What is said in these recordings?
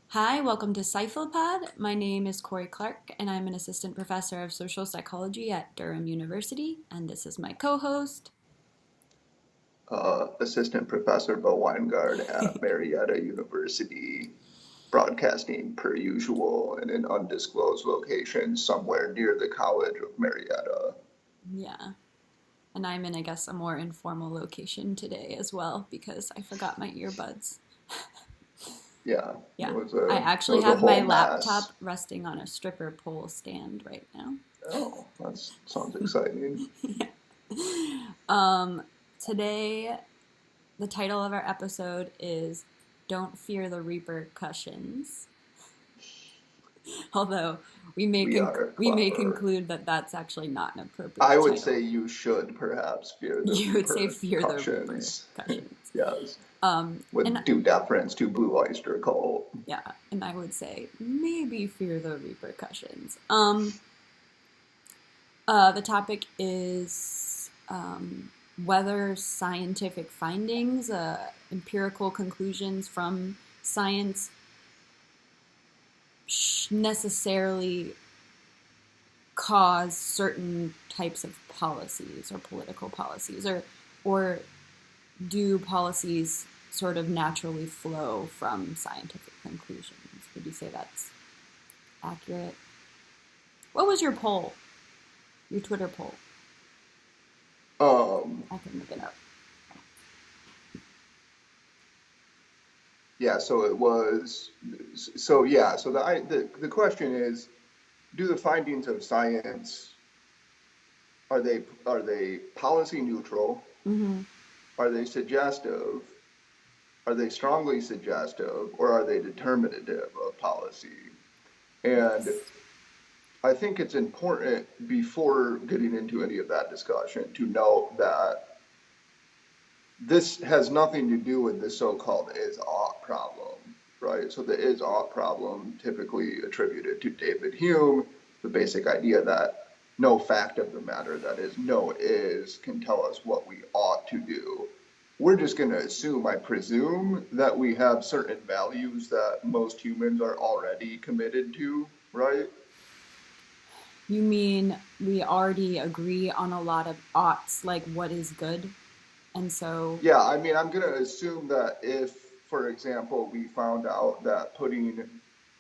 Hi, welcome to Psyphilopod. My name is Cory Clark, and I'm an assistant professor of social psychology at Durham University, and this is my co-host. Assistant Professor Bo Winegard at Marietta University, broadcasting per usual in an undisclosed location somewhere near the College of Marietta. Yeah, and I'm in, I guess, a more informal location today as well because I forgot my earbuds. Yeah, Yeah, I it actually was a have my whole mess. laptop resting on a stripper pole stand right now. Oh, that sounds exciting. Um, Today, the title of our episode is Don't Fear the Reper-cussions. Although We are we may clever. conclude that that's actually not an I appropriate would say title. you should perhaps fear the You would say fear the repercussions. repercussions. Yes, And with due deference to Blue Oyster Cult. yeah, and I would say maybe fear the repercussions. The topic is whether scientific findings, empirical conclusions from science, necessarily cause certain types of policies or political policies, or do policies sort of naturally flow from scientific conclusions? Would you say that's accurate? What was your poll? Your Twitter poll? Um, I can look it up. Yeah, so it was, so yeah, so the question is, do the findings of science, are they policy neutral? Mm-hmm. Are they suggestive? Are they strongly suggestive? Or are they determinative of policy? And Yes. I think it's important before getting into any of that discussion to note that this has nothing to do with the so-called is-ought problem, right? So the is-ought problem, typically attributed to David Hume, the basic idea that no fact of the matter, that is, no is, can tell us what we ought to do. We're just going to assume, I presume, that we have certain values that most humans are already committed to, right? You mean we already agree on a lot of oughts, like what is good? And so, Yeah, I mean, I'm going to assume that if, for example, we found out that putting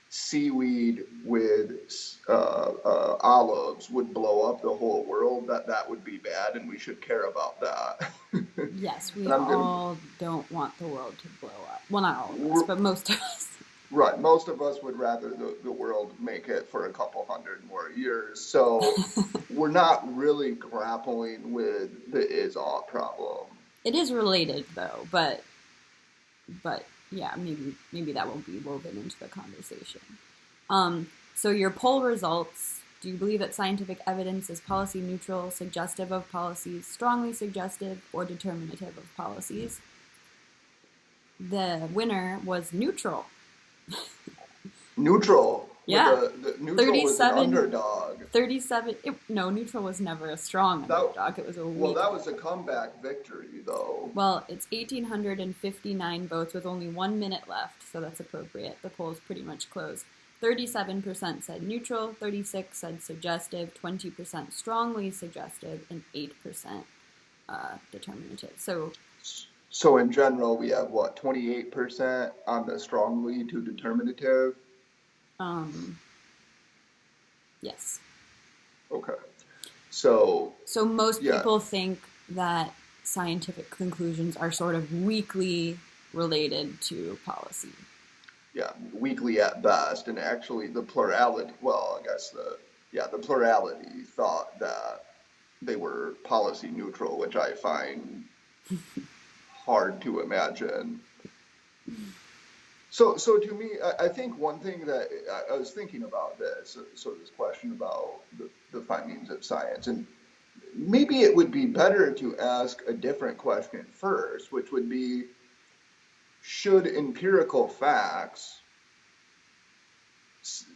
seaweed with olives would blow up the whole world, that would be bad, and we should care about that. yes, we And I'm gonna, all don't want the world to blow up. Well, not all of us, but most of us. right, most of us would rather the world make it for a couple hundred more years. So we're not really grappling with the is-ought problem. It is related though, but yeah, maybe that will be woven into the conversation. So your poll results. Do you believe that scientific evidence is policy neutral, suggestive of policies, strongly suggestive, or determinative of policies? The winner was neutral. Neutral, with Yeah, the neutral was an 37, underdog. 37. No, neutral was never a strong That underdog. It was a well, weak that was a underdog. comeback victory, though. Well, it's 1,859 votes with only 1 minute left, so that's appropriate. The poll is pretty much closed. 37% said neutral, 36% said suggestive, 20% strongly suggestive, and 8% determinative. So, So in general, we have what, 28% on the strongly to determinative? um, yes. Okay. So So most yeah, people think that scientific conclusions are sort of weakly related to policy. yeah, weakly at best. And actually the plurality, well, I guess the plurality thought that they were policy neutral, which I find hard to imagine. So to me, I think one thing that I was thinking about this, so this question about the findings of science, and maybe it would be better to ask a different question first, which would be, should empirical facts,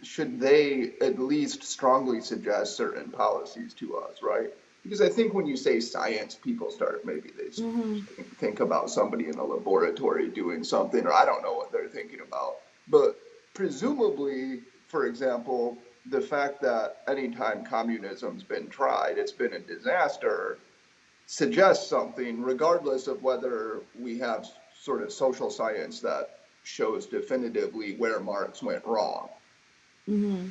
should they at least strongly suggest certain policies to us, right? Because I think when you say science, people start, maybe they Mm-hmm. think about somebody in a laboratory doing something, or I don't know what they're thinking about. But presumably, for example, the fact that anytime communism's been tried, it's been a disaster, suggests something, regardless of whether we have sort of social science that shows definitively where Marx went wrong,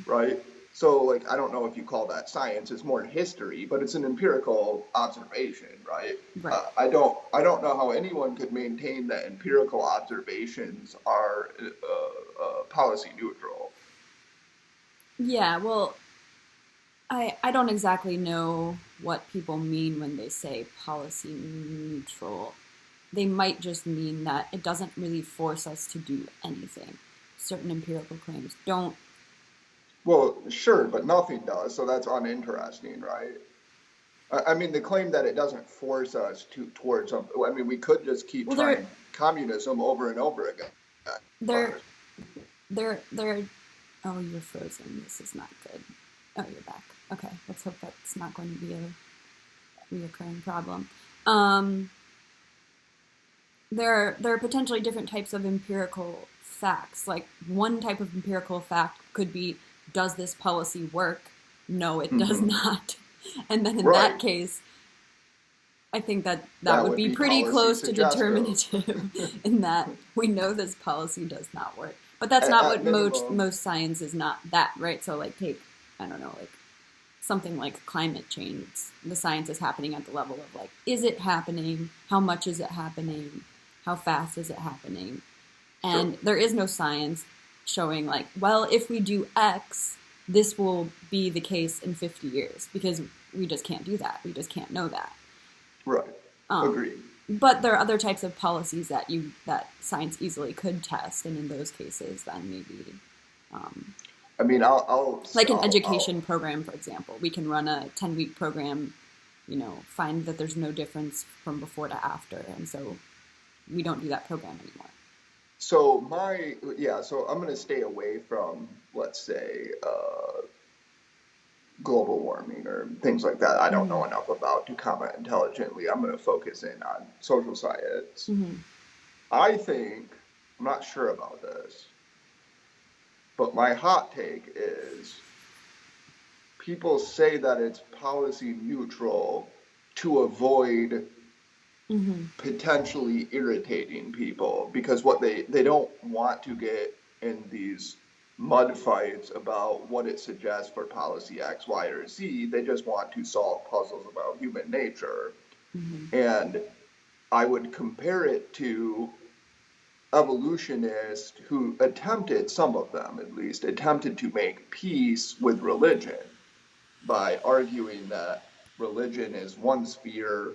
right? So, like, I don't know if you call that science; it's more history, but it's an empirical observation, right? Right. I don't know how anyone could maintain that empirical observations are policy neutral. Yeah, well, I don't exactly know what people mean when they say policy neutral. They might just mean that it doesn't really force us to do anything. Certain empirical claims don't. Well, sure, but nothing does, so that's uninteresting, right? I mean, the claim that it doesn't force us towards something. I mean, we could just keep Well, they're trying communism over and over again. they're they're. Oh, you're frozen. This is not good. Oh, you're back. Okay, let's hope that's not going to be a reoccurring problem. There are potentially different types of empirical facts. Like one type of empirical fact could be, does this policy work? No, it does not. And then in that case, I think that would be pretty close to determinative in that we know this policy does not work. But that's not what most science is not that, right? So like take, I don't know, like something like climate change. The science is happening at the level of like, is it happening? How much is it happening? How fast is it happening? And there is no science showing like, well, if we do X, this will be the case in 50 years because we just can't do that. We just can't know that. Right. Agreed. But there are other types of policies that science easily could test, and in those cases, then maybe. I mean, I'll like an education program, for example, we can run a 10-week program. Find that there's no difference from before to after, and so we don't do that program anymore. So so I'm going to stay away from, let's say, global warming or things like that. I don't know enough about to comment intelligently. I'm going to focus in on social science. I think, I'm not sure about this, but my hot take is people say that it's policy neutral to avoid potentially irritating people because what they don't want to get in these mud fights about what it suggests for policy X, Y, or Z. They just want to solve puzzles about human nature. And I would compare it to evolutionists who attempted, some of them at least, attempted to make peace with religion by arguing that religion is one sphere,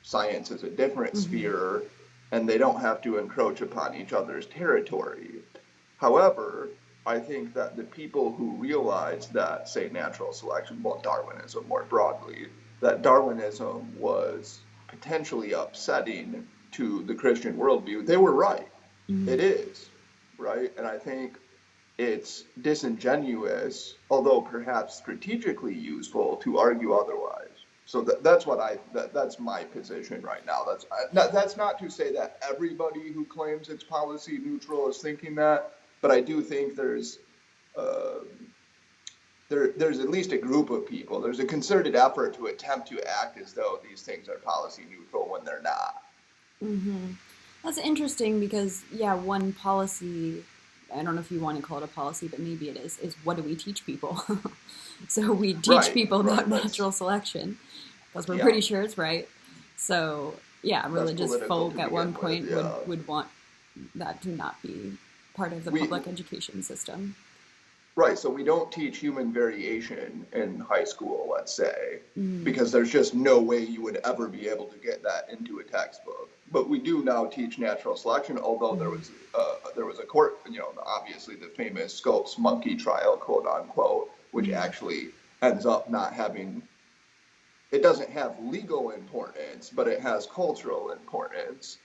science is a different sphere, and they don't have to encroach upon each other's territory. However, I think that the people who realize that, say, natural selection, well, Darwinism more broadly, that Darwinism was potentially upsetting to the Christian worldview, they were right. It is, right? And I think it's disingenuous, although perhaps strategically useful, to argue otherwise. So that's my position right now. That's not to say that everybody who claims it's policy neutral is thinking that, but I do think there's at least a group of people. There's a concerted effort to attempt to act as though these things are policy neutral when they're not. That's interesting because, one policy, I don't know if you want to call it a policy, but maybe it is what do we teach people? So we teach people about natural selection because we're pretty sure it's right. So, religious folk at one point would want that to not be part of the public education system. Right, so we don't teach human variation in high school, let's say, because there's just no way you would ever be able to get that into a textbook. But we do now teach natural selection, although there was a court, obviously the famous Scopes monkey trial, quote unquote, which actually ends up not having, it doesn't have legal importance, but it has cultural importance.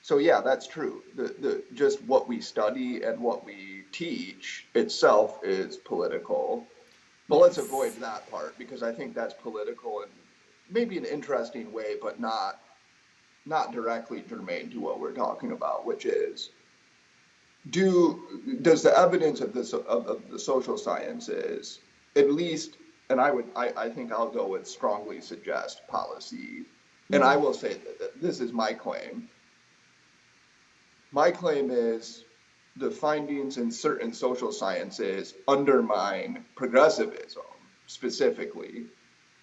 So that's true. The just what we study and what we teach itself is political. But let's avoid that part because I think that's political in maybe an interesting way, but not directly germane to what we're talking about, which is does the evidence of the social sciences at least, and I think I'll go with strongly suggest policy, and I will say that this is my claim. My claim is the findings in certain social sciences undermine progressivism specifically.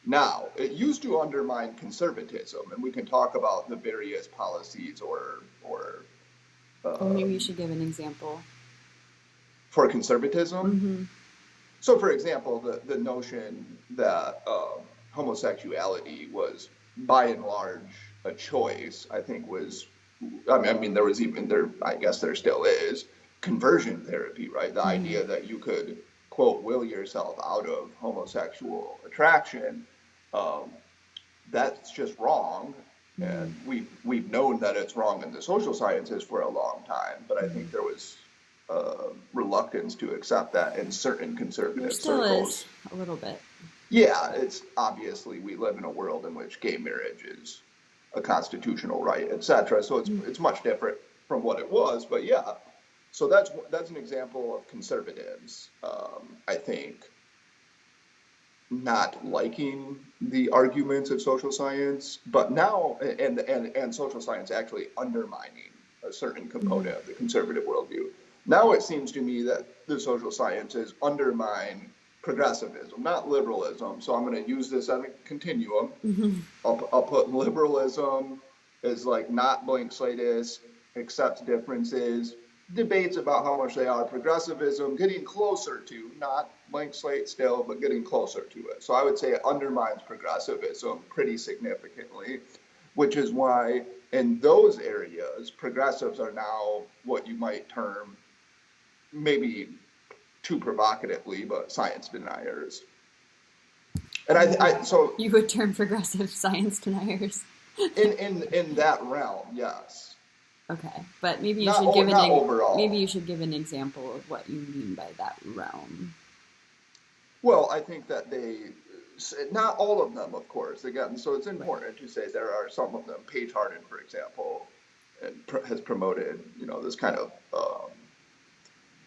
Now, it used to undermine conservatism, and we can talk about the various policies or maybe you should give an example. For conservatism. Mm-hmm. So, for example, the notion that homosexuality was by and large a choice, I think was, I mean, there was even there, I guess there still is, conversion therapy, right? The idea that you could, quote, will yourself out of homosexual attraction, that's just wrong. And we've known that it's wrong in the social sciences for a long time, but I think there was reluctance to accept that in certain conservative circles. Is a little bit. Yeah, it's obviously we live in a world in which gay marriage is a constitutional right, etc. So it's much different from what it was, but yeah. So that's an example of conservatives, I think, not liking the arguments of social science, but now and social science actually undermining a certain component of the conservative worldview. Now it seems to me that the social sciences undermine progressivism, not liberalism. So I'm going to use this as a continuum. I'll put liberalism as like not blank slateist, accepts differences, debates about how much they are. Progressivism, getting closer to, not blank slate still, but getting closer to it. So I would say it undermines progressivism pretty significantly, which is why in those areas, progressives are now what you might term, maybe too provocatively, but science deniers. And so you would term progressive science deniers in that realm, yes. Okay, but maybe you should give an example of what you mean by that realm. Well, I think that not all of them, of course. Again, so it's important to say there are some of them. Paige Harden, for example, has promoted, this kind of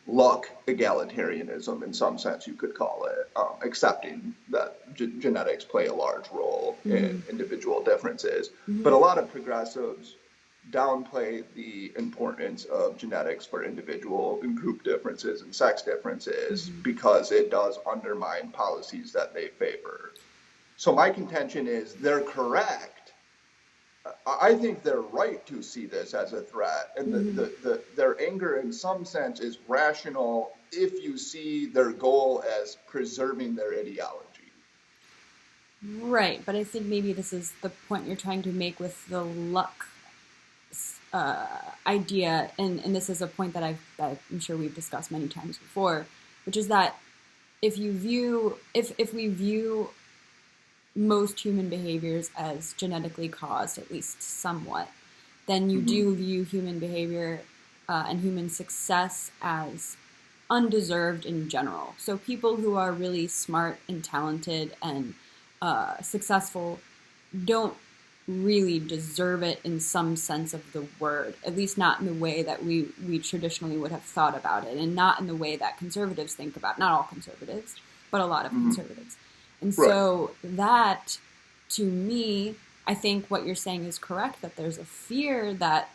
luck egalitarianism in some sense, you could call it, accepting that genetics play a large role in individual differences. But a lot of progressives downplay the importance of genetics for individual and group differences and sex differences because it does undermine policies that they favor. So my contention is they're correct. I think they're right to see this as a threat, and their anger in some sense is rational if you see their goal as preserving their ideology. Right, but I think maybe this is the point you're trying to make with the luck idea, and this is a point that I'm sure we've discussed many times before, which is that if we view most human behaviors as genetically caused, at least somewhat, then you do view human behavior and human success as undeserved in general. So people who are really smart and talented and successful don't really deserve it in some sense of the word, at least not in the way that we traditionally would have thought about it, and not in the way that conservatives think about, not all conservatives, but a lot of conservatives. And so that, to me, I think what you're saying is correct, that there's a fear that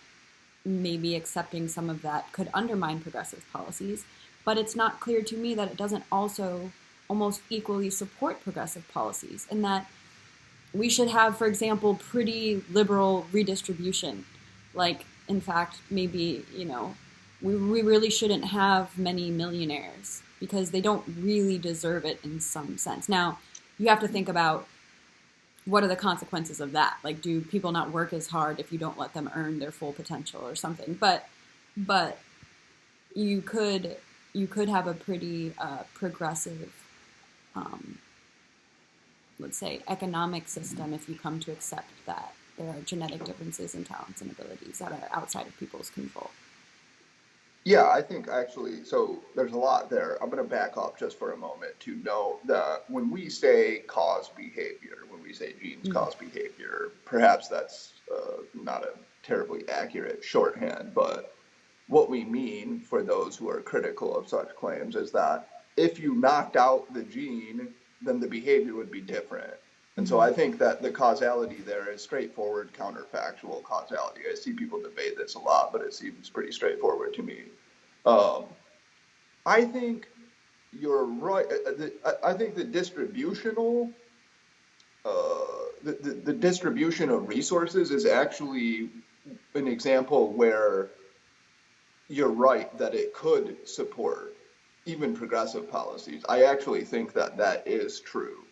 maybe accepting some of that could undermine progressive policies, but it's not clear to me that it doesn't also almost equally support progressive policies, and that we should have, for example, pretty liberal redistribution. Like, in fact, maybe, we really shouldn't have many millionaires because they don't really deserve it in some sense. Now, you have to think about what are the consequences of that. Like, do people not work as hard if you don't let them earn their full potential or something? But you could have a pretty progressive let's say, economic system if you come to accept that there are genetic differences in talents and abilities that are outside of people's control. Yeah, I think actually, so there's a lot there. I'm going to back up just for a moment to know that when we say cause behavior, when we say genes cause behavior, perhaps that's not a terribly accurate shorthand, but what we mean for those who are critical of such claims is that if you knocked out the gene, then the behavior would be different. And so I think that the causality there is straightforward counterfactual causality. I see people debate this a lot, but it seems pretty straightforward to me. I think you're right. I think the distributional, the distribution of resources is actually an example where you're right that it could support even progressive policies. I actually think that that is true.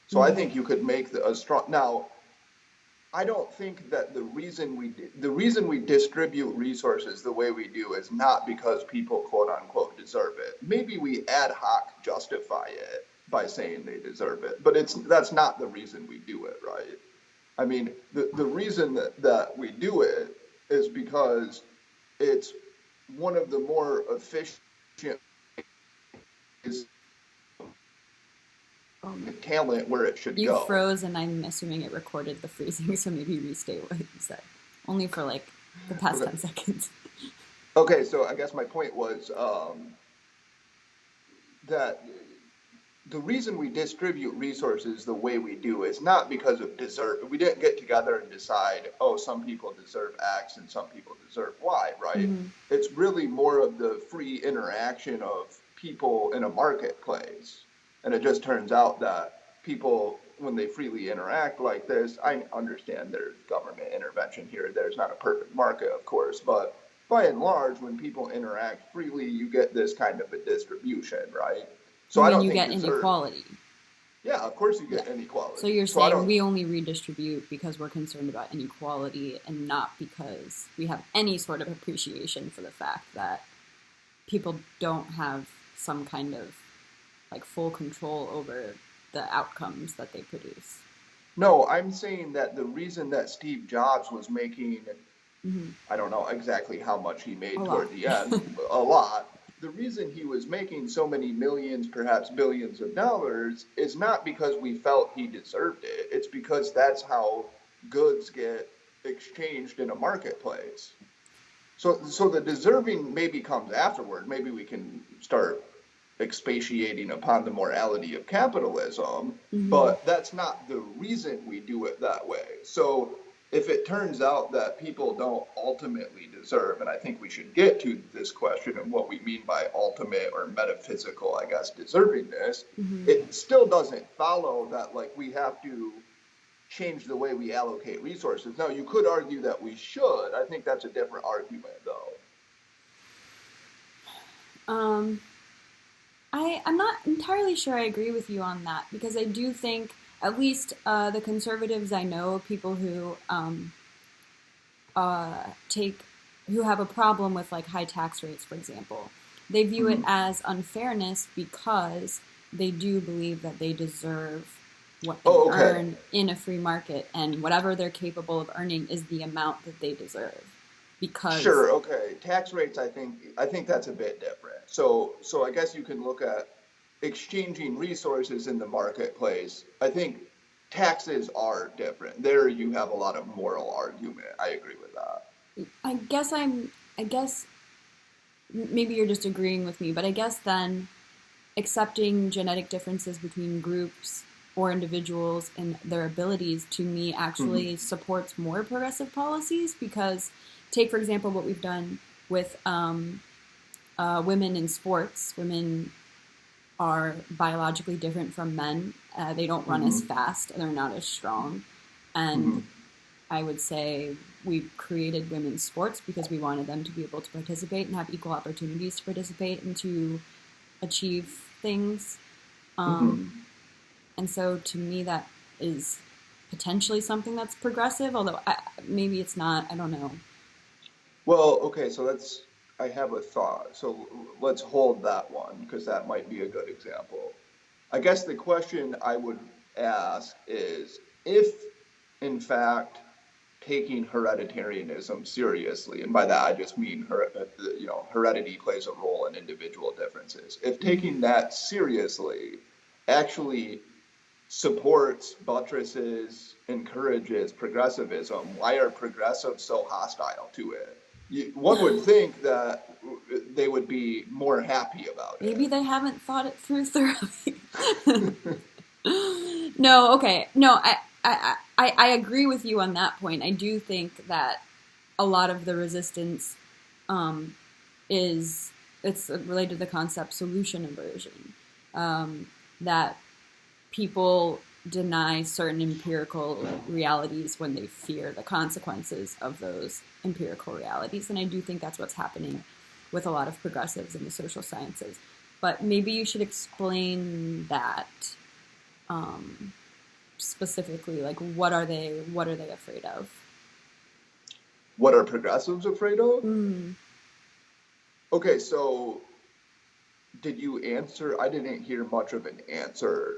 So I think you could make a strong. Now, I don't think that the reason we distribute resources the way we do is not because people quote unquote deserve it. Maybe we ad hoc justify it by saying they deserve it, but that's not the reason we do it, right? I mean, the reason that we do it is because it's one of the more efficient talent where it should go. You froze, and I'm assuming it recorded the freezing, so maybe restate what you said. Only for like the past 10 seconds. Okay, so I guess my point was that the reason we distribute resources the way we do is not because of we didn't get together and decide, oh, some people deserve X and some people deserve Y, right? It's really more of the free interaction of people in a marketplace. And it just turns out that people, when they freely interact like this, I understand there's government intervention here. There's not a perfect market, of course, but by and large, when people interact freely, you get this kind of a distribution, right? So I don't think you get inequality. Yeah, of course you get inequality. So you're saying we only redistribute because we're concerned about inequality and not because we have any sort of appreciation for the fact that people don't have some kind of like full control over the outcomes that they produce. No, I'm saying that the reason that Steve Jobs was making, I don't know exactly how much he made toward the end, a lot. The reason he was making so many millions, perhaps billions of dollars is not because we felt he deserved it. It's because that's how goods get exchanged in a marketplace. So the deserving maybe comes afterward. Maybe we can start expatiating upon the morality of capitalism, but that's not the reason we do it that way. So if it turns out that people don't ultimately deserve, and I think we should get to this question of what we mean by ultimate or metaphysical, I guess, deservingness, it still doesn't follow that like we have to change the way we allocate resources. Now, you could argue that we should. I think that's a different argument, though. I'm not entirely sure I agree with you on that, because I do think at least the conservatives I know, people who who have a problem with like high tax rates, for example, they view it as unfairness because they do believe that they deserve what they earn in a free market, and whatever they're capable of earning is the amount that they deserve. Because tax rates, I think that's a bit different. So I guess you can look at exchanging resources in the marketplace. I think taxes are different. There you have a lot of moral argument. I agree with that. I guess maybe you're just agreeing with me, but I guess then accepting genetic differences between groups or individuals and their abilities, to me, actually supports more progressive policies, because take, for example, what we've done with women in sports. Women are biologically different from men. They don't run as fast. They're not as strong. And I would say we created women's sports because we wanted them to be able to participate and have equal opportunities to participate and to achieve things. And so to me, that is potentially something that's progressive, although maybe it's not. I don't know. Well, okay, so I have a thought. So let's hold that one, because that might be a good example. I guess the question I would ask is, if, in fact, taking hereditarianism seriously, and by that I just mean heredity plays a role in individual differences. If taking that seriously actually supports, buttresses, encourages progressivism, why are progressives so hostile to it? one would think that they would be more happy about Maybe it. they haven't thought it through thoroughly. No, okay. No, I agree with you on that point. I do think that a lot of the resistance um, it's related to the concept solution aversion. That people deny certain empirical realities when they fear the consequences of those empirical realities. And I do think that's what's happening with a lot of progressives in the social sciences. But maybe you should explain that specifically. Like, what are they afraid of? What are progressives afraid of? Mm. Okay, so did you answer? I didn't hear much of an answer.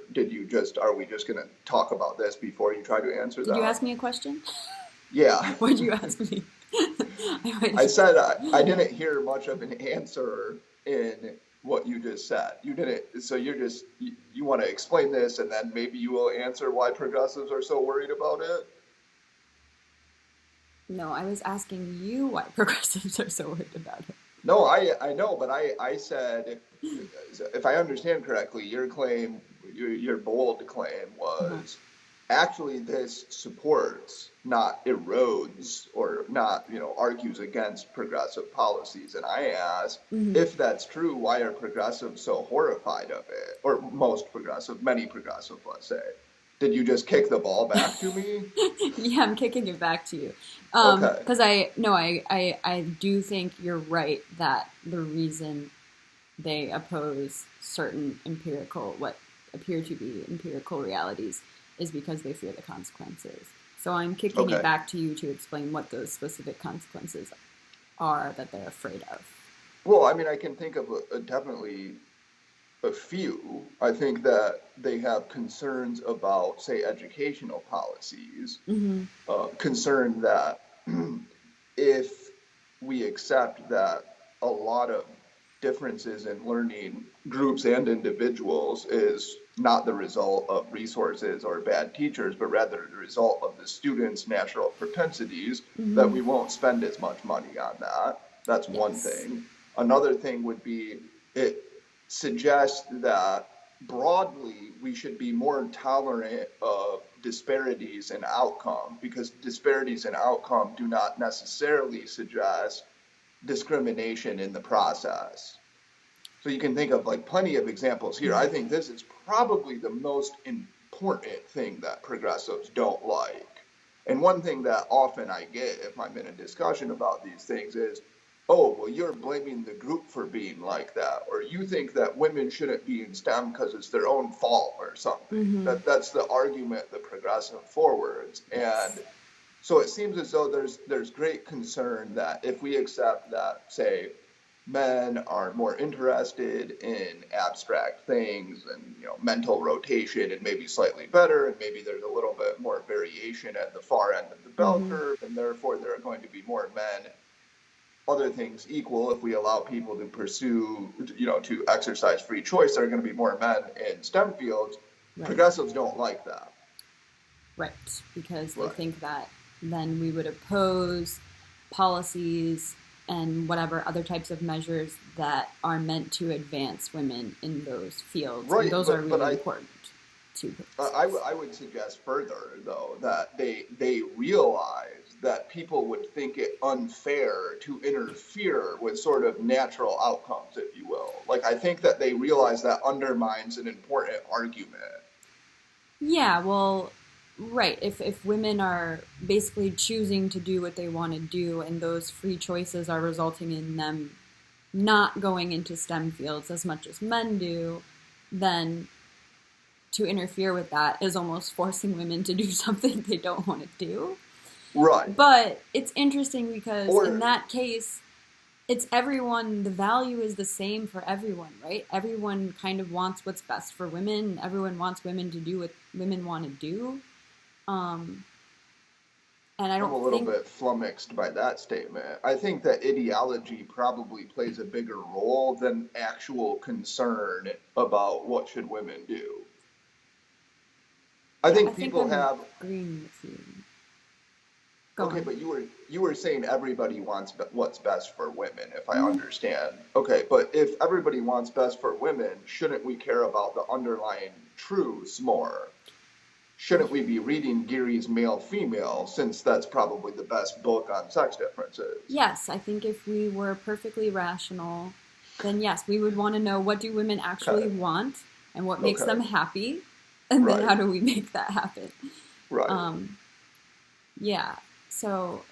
Are we just going to talk about this before you try to answer Did you that? ask me a question? Yeah. What did you ask me? I said I didn't hear much of an answer in what you just said. You didn't, so you want to explain this and then maybe you will answer why progressives are so worried about it? No, I was asking you why progressives are so worried about it. No, I know, but I said, if I understand correctly, your bold claim Uh-huh. was actually this supports, not erodes or not, argues against progressive policies. And I asked, Mm-hmm. if that's true, why are progressives so horrified of it? Or many progressive, let's say. Did you just kick the ball back to me? Yeah, I'm kicking it back to you. Okay. Because I do think you're right that the reason they oppose certain what appear to be empirical realities is because they fear the consequences. So I'm kicking it Okay. back to you to explain what those specific consequences are that they're afraid of. Well, I mean, I can think of definitely a few. I think that they have concerns about, say, educational policies, Mm-hmm. concern that if we accept that a lot of differences in learning groups and individuals is not the result of resources or bad teachers, but rather the result of the students' natural propensities, that Mm-hmm. we won't spend as much money on that. That's one Yes. thing. Another thing would be it suggests that broadly we should be more tolerant of disparities in outcome, because disparities in outcome do not necessarily suggest discrimination in the process. So you can think of like plenty of examples here. I think this is probably the most important thing that progressives don't like. And one thing that often I get if I'm in a discussion about these things is, oh, well, you're blaming the group for being like that, or you think that women shouldn't be in STEM because it's their own fault or something. Mm-hmm. That's the argument the progressive forwards. And Yes. so it seems as though there's great concern that if we accept that, say, men are more interested in abstract things and mental rotation and maybe slightly better, and maybe there's a little bit more variation at the far end of the bell Mm-hmm. curve, and therefore there are going to be more men. Other things equal, if we allow people to pursue, to exercise free choice, there are going to be more men in STEM fields. Right. Progressives don't like that. Right. Because they Right. think that then we would oppose policies and whatever other types of measures that are meant to advance women in those fields. And Right, those are but really important to progressives. I would suggest further, though, that they realize that people would think it unfair to interfere with sort of natural outcomes, if you will. Like, I think that they realize that undermines an important argument. Yeah, well, right. If women are basically choosing to do what they want to do and those free choices are resulting in them not going into STEM fields as much as men do, then to interfere with that is almost forcing women to do something they don't want to do. Right. But it's interesting because in Or, that case, it's everyone, the value is the same for everyone, right? Everyone kind of wants what's best for women. Everyone wants women to do what women want to do. Um, and I I'm don't a little think, bit flummoxed by that statement. I think that ideology probably plays a bigger role than actual concern about what should women do. I yeah, I think think people I'm have agreeing with you. Go Okay, on. but you were saying everybody wants what's best for women, if I understand. Okay, but if everybody wants best for women, shouldn't we care about the underlying truths more? Shouldn't we be reading Geary's Male Female, since that's probably the best book on sex differences? Yes, I think if we were perfectly rational, then yes, we would want to know, what do women actually Okay. want and what makes them Okay. happy, and then Right. how do we make that happen? Right. Um, yeah. So,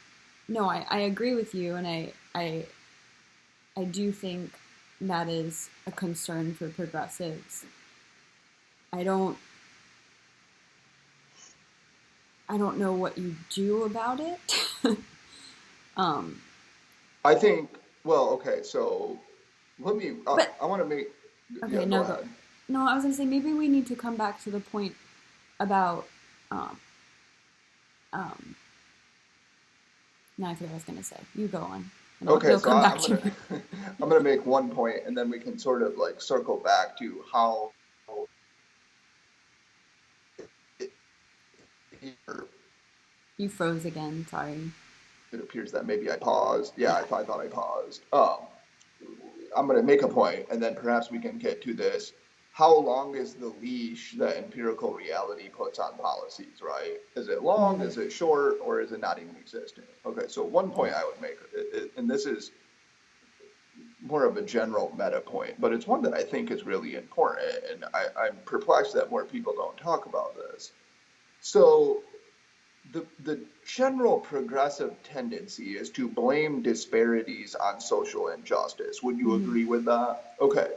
no, I agree with you, and I do think that is a concern for progressives. I don't I don't know what you do about it. um, I think, well, okay, so let me, but I want to make, yeah, okay, go no, go. ahead. No, I was gonna say maybe we need to come back to the point about um, um, now I forget what I was gonna say. You go on, and Okay, it'll so come back I'm to gonna me. I'm gonna make one point, and then we can sort of like circle back to how it, You froze again. Sorry. it appears that maybe I paused. Yeah, Yeah. I thought I paused. I'm gonna make a point, and then perhaps we can get to this. How long is the leash that empirical reality puts on policies, right? Is it long, Mm-hmm. is it short, or is it not even existent? Okay, so one Yeah. point I would make, and this is more of a general meta point, but it's one that I think is really important, and I'm perplexed that more people don't talk about this. So the general progressive tendency is to blame disparities on social injustice. Would you Mm-hmm. agree with that? Okay.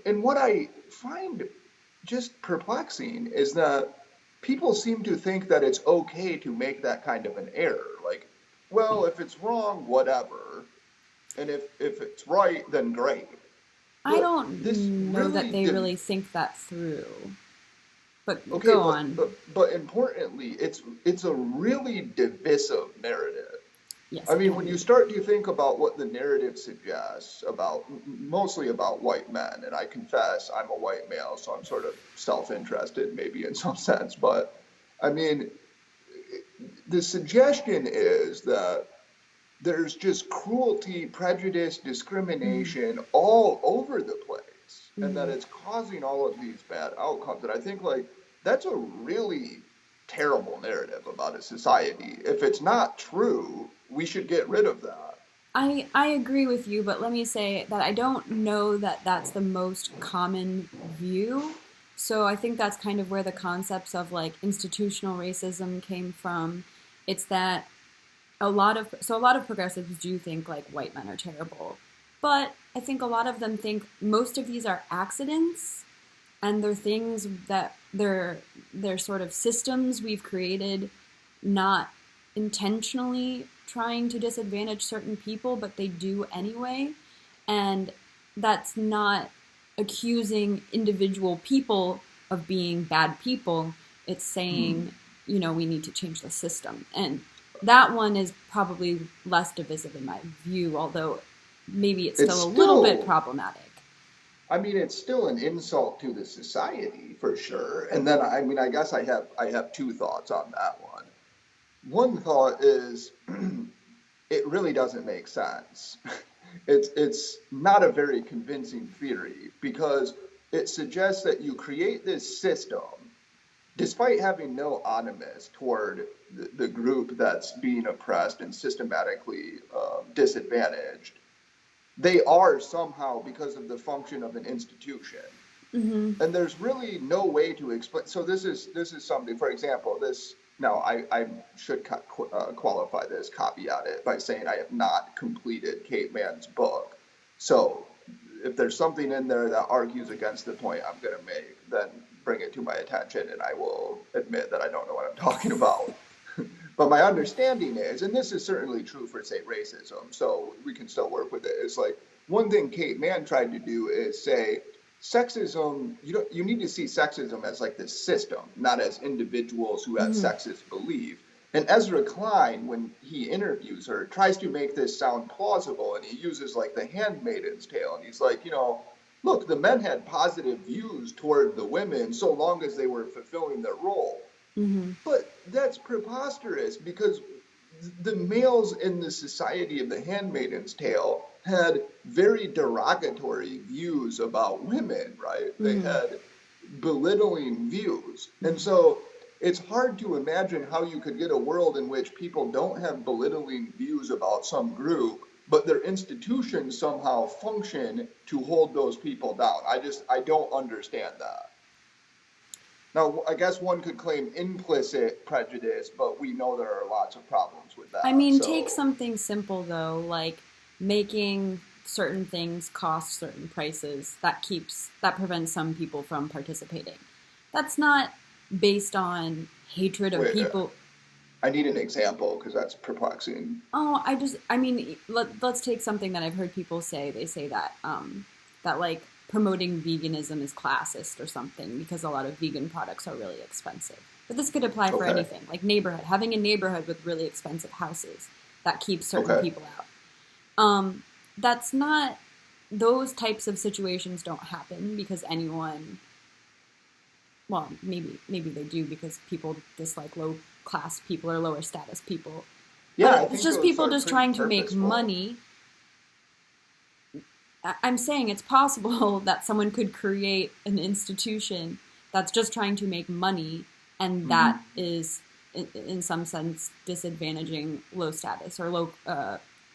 And what I find just perplexing is that people seem to think that it's okay to make that kind of an error. Like, well, if it's wrong, whatever. And if it's right, then great. I But this don't know that really they really think that through. But okay, go but on. but importantly, it's a really divisive narrative. Yes, I it mean, can when you be. start to think about what the narrative suggests about mostly about white men, and I confess I'm a white male, so I'm sort of self-interested maybe in some sense, but I mean, the suggestion is that there's just cruelty, prejudice, Mm-hmm. discrimination all over the place, and that Mm-hmm. it's causing all of these bad outcomes. And I think like that's a really terrible narrative about a society. If it's not true, we should get rid of that. I agree with you, but let me say that I don't know that that's the most common view. So I think that's kind of where the concepts of like institutional racism came from. It's that a lot of progressives do think like white men are terrible, but I think a lot of them think most of these are accidents, and they're things that they're sort of systems we've created, not intentionally trying to disadvantage certain people, but they do anyway. And that's not accusing individual people of being bad people. It's saying, you know, we need to change the system. And that one is probably less divisive in my view, although maybe it's It's still a little bit still, problematic. I mean, it's still an insult to the society for sure. And then I mean, I guess I have two thoughts on that one. One thought is it really doesn't make sense. It's not a very convincing theory because it suggests that you create this system despite having no animus toward the group that's being oppressed and systematically disadvantaged. They are somehow because of the function of an institution, Mm-hmm. and there's really no way to explain. So this is something. For example, this now I should qualify this, caveat it by saying I have not completed Kate Mann's book. So if there's something in there that argues against the point I'm going to make, then bring it to my attention, and I will admit that I don't know what I'm talking about. But my understanding is, and this is certainly true for, say, racism, so we can still work with it, is like one thing Kate Mann tried to do is say sexism, you need to see sexism as like this system, not as individuals who have Mm-hmm. sexist belief. And Ezra Klein, when he interviews her, tries to make this sound plausible, and he uses like the handmaiden's tale, and he's like, look, the men had positive views toward the women so long as they were fulfilling their role. Mm-hmm. But that's preposterous because the males in the Society of the Handmaid's Tale had very derogatory views about women, right? They Mm-hmm. had belittling views. And so it's hard to imagine how you could get a world in which people don't have belittling views about some group, but their institutions somehow function to hold those people down. I don't understand that. Now, I guess one could claim implicit prejudice, but we know there are lots of problems with I that. mean, take So, something simple though, like making certain things cost certain prices. That prevents some people from participating. That's not based on hatred of wait, people. I need an example because that's perplexing. Oh, I mean, let's take something that I've heard people say. They say that that like promoting veganism is classist or something because a lot of vegan products are really expensive. But this could apply for Okay, anything, like having a neighborhood with really expensive houses that keeps certain okay. people out. That's not, those types of situations don't happen because anyone, well, maybe they do because people dislike low class people or lower status people. Yeah, I But it's think just those people are just pretty trying to make purposeful. money. I'm saying it's possible that someone could create an institution that's just trying to make money, and Hmm. that is, in some sense, disadvantaging low status or low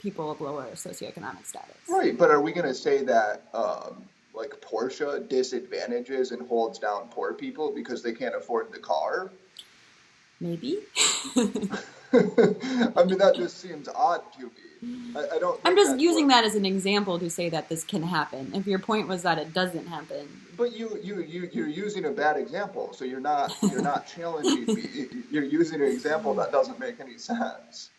people of lower socioeconomic status. Right, but are we going to say that like Porsche disadvantages and holds down poor people because they can't afford the car? Maybe. I mean, that just seems odd to me. I don't I'm think just that's using what. that as an example to say that this can happen. If your point was that it doesn't happen. But you're using a bad example, so you're not challenging me. You're using an example that doesn't make any sense.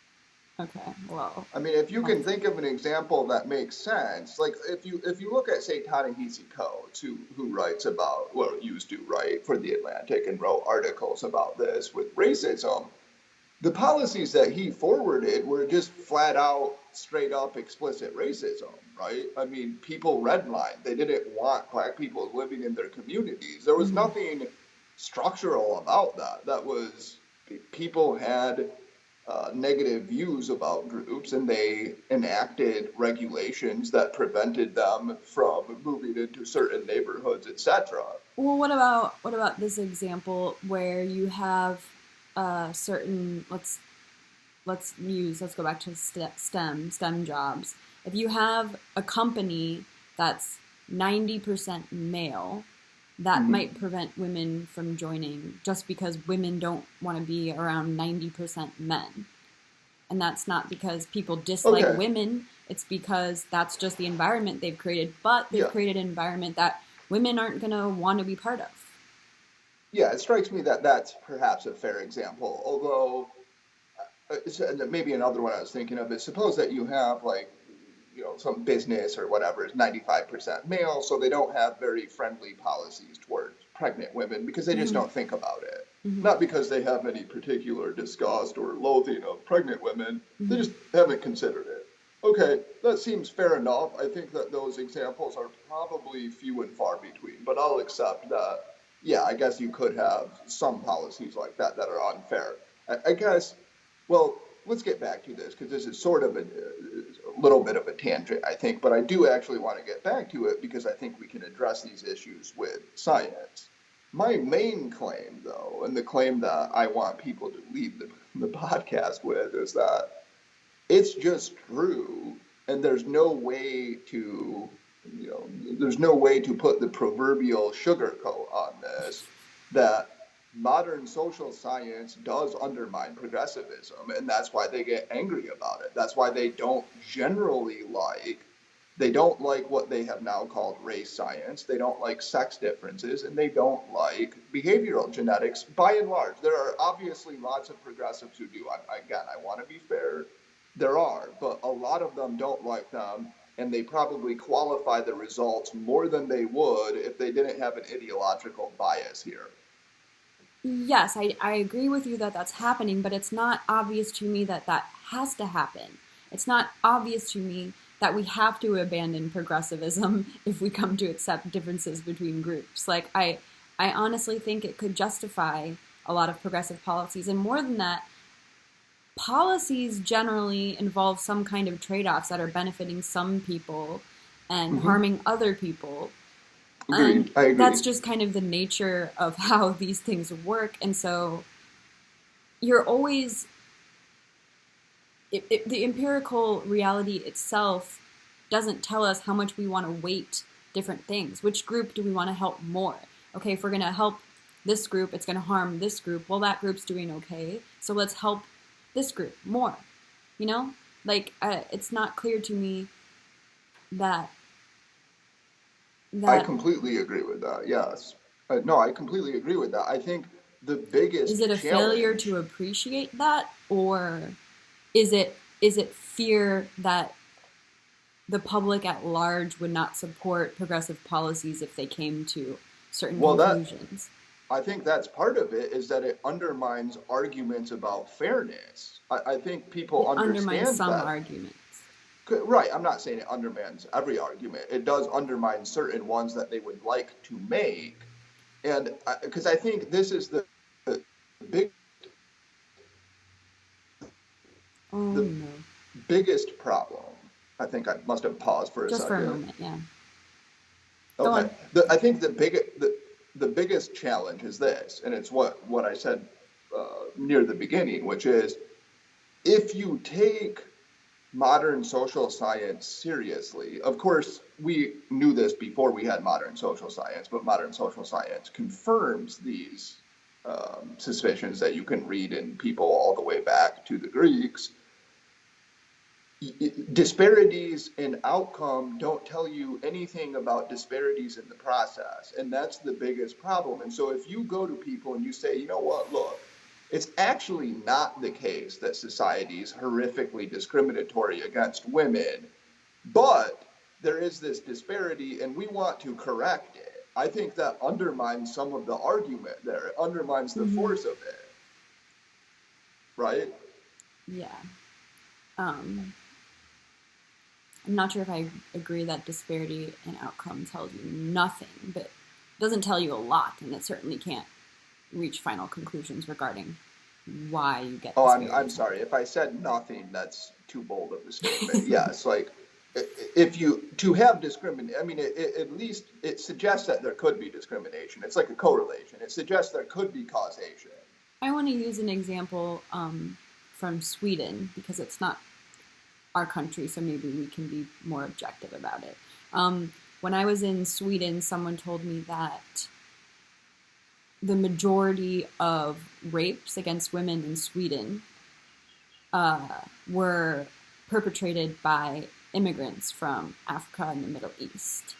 Okay, well, I mean, if you let's can think of an example that makes sense, like if you look at say Ta-Nehisi Coates, who writes about, well, used to write for the Atlantic and wrote articles about this with racism, the policies that he forwarded were just flat out, straight up, explicit racism, right? I mean, people redlined. They didn't want black people living in their communities. There was mm-hmm. nothing structural about that. That was people had negative views about groups, and they enacted regulations that prevented them from moving into certain neighborhoods, etc. Well, what about this example where you have certain, let's go back to STEM jobs. If you have a company that's 90% male, that Mm-hmm. might prevent women from joining just because women don't want to be around 90% men. And that's not because people dislike Okay. women, it's because that's just the environment they've created, but they've Yeah. created an environment that women aren't going to want to be part of. Yeah, it strikes me that that's perhaps a fair example. Although, maybe another one I was thinking of is suppose that you have like, some business or whatever is 95% male, so they don't have very friendly policies towards pregnant women because they just Mm-hmm. don't think about it. Mm-hmm. Not because they have any particular disgust or loathing of pregnant women, they Mm-hmm. just haven't considered it. Okay, that seems fair enough. I think that those examples are probably few and far between, but I'll accept that. Yeah, I guess you could have some policies like that are unfair. I guess, well, let's get back to this because this is sort of a little bit of a tangent, I think, but I do actually want to get back to it because I think we can address these issues with science. My main claim, though, and the claim that I want people to leave the podcast with, is that it's just true, and there's no way to put the proverbial sugarcoat on this, that modern social science does undermine progressivism, and that's why they get angry about it. That's why they don't like what they have now called race science. They don't like sex differences, and they don't like behavioral genetics by and large. There are obviously lots of progressives who do. Again, I want to be fair. There are, but a lot of them don't like them, and they probably qualify the results more than they would if they didn't have an ideological bias here. Yes, I agree with you that that's happening, but it's not obvious to me that that has to happen. It's not obvious to me that we have to abandon progressivism if we come to accept differences between groups. Like, I honestly think it could justify a lot of progressive policies. And more than that, policies generally involve some kind of trade-offs that are benefiting some people and Mm-hmm. harming other people. And Agreed. I agree. that's just kind of the nature of how these things work. And so you're always, the empirical reality itself doesn't tell us how much we want to weight different things. Which group do we want to help more? Okay, if we're going to help this group, it's going to harm this group. Well, that group's doing okay, so let's help this group more. You know? Like, it's not clear to me that I completely agree with that, yes. No, I completely agree with that. I think the biggest is it a failure to appreciate that, or is it fear that the public at large would not support progressive policies if they came to certain conclusions? I think that's part of it, is that it undermines arguments about fairness. I think people understand undermines some that. arguments. Right, I'm not saying it undermines every argument. It does undermine certain ones that they would like to make. And because I think this is the big biggest problem. I think I must have paused for a second. Just for a moment, yeah. Okay. I think the biggest challenge is this, and it's what I said near the beginning, which is if you take modern social science seriously, of course, we knew this before we had modern social science, but modern social science confirms these suspicions that you can read in people all the way back to the Greeks. Disparities in outcome don't tell you anything about disparities in the process, and that's the biggest problem. And so if you go to people and you say, you know what, look, it's actually not the case that society is horrifically discriminatory against women, but there is this disparity and we want to correct it. I think that undermines some of the argument there. It undermines the force of it. Right? Yeah. I'm not sure if I agree that disparity in outcome tells you nothing, but it doesn't tell you a lot, and it certainly can't reach final conclusions regarding why you get disparity. I'm sorry. If I said nothing, that's too bold of a statement. Yes, like if you to have discrimination, I mean, at least it suggests that there could be discrimination. It's like a correlation. It suggests there could be causation. I want to use an example from Sweden because it's not our country, so maybe we can be more objective about it. When I was in Sweden, someone told me that the majority of rapes against women in Sweden were perpetrated by immigrants from Africa and the Middle East.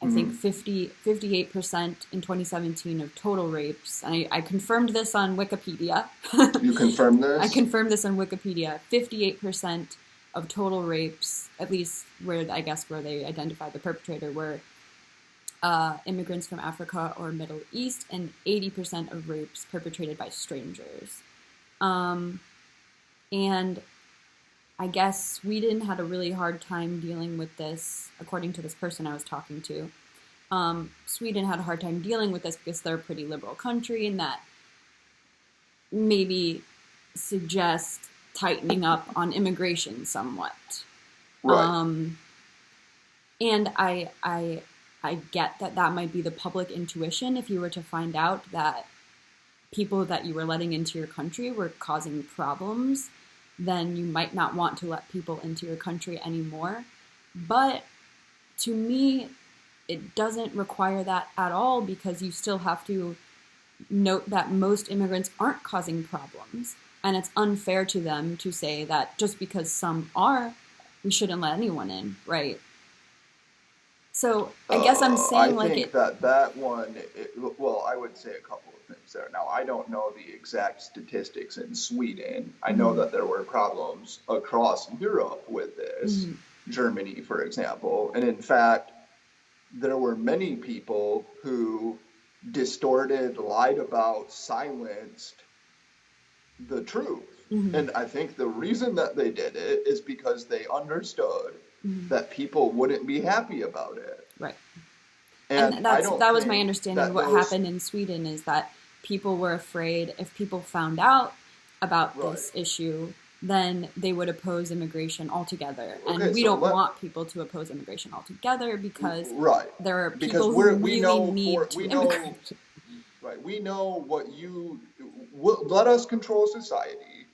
I think 58% in 2017 of total rapes. And I confirmed this on Wikipedia. You confirmed this? I confirmed this on Wikipedia. 58% of total rapes, at least where they identified the perpetrator, were immigrants from Africa or Middle East, and 80% of rapes perpetrated by strangers. And I guess Sweden had a really hard time dealing with this, according to this person I was talking to. Sweden had a hard time dealing with this because they're a pretty liberal country, and that maybe suggests tightening up on immigration somewhat. Right. And I get that might be the public intuition if you were to find out that people that you were letting into your country were causing problems, then you might not want to let people into your country anymore. But to me, it doesn't require that at all, because you still have to note that most immigrants aren't causing problems. And it's unfair to them to say that just because some are, we shouldn't let anyone in, right? So I guess I'm saying I think that one, well, I would say a couple of things there. Now, I don't know the exact statistics in Sweden. I know that there were problems across Europe with this, Germany, for example. And in fact, there were many people who distorted, lied about, silenced the truth. And I think the reason that they did it is because they understood that people wouldn't be happy about it. Right. And that was my understanding. What happened in Sweden is that people were afraid if people found out about Right. this issue, then they would oppose immigration altogether. And Okay, we so don't want people to oppose immigration altogether because right. there are Because people who we really know need to immigrate. right, we know let us control society.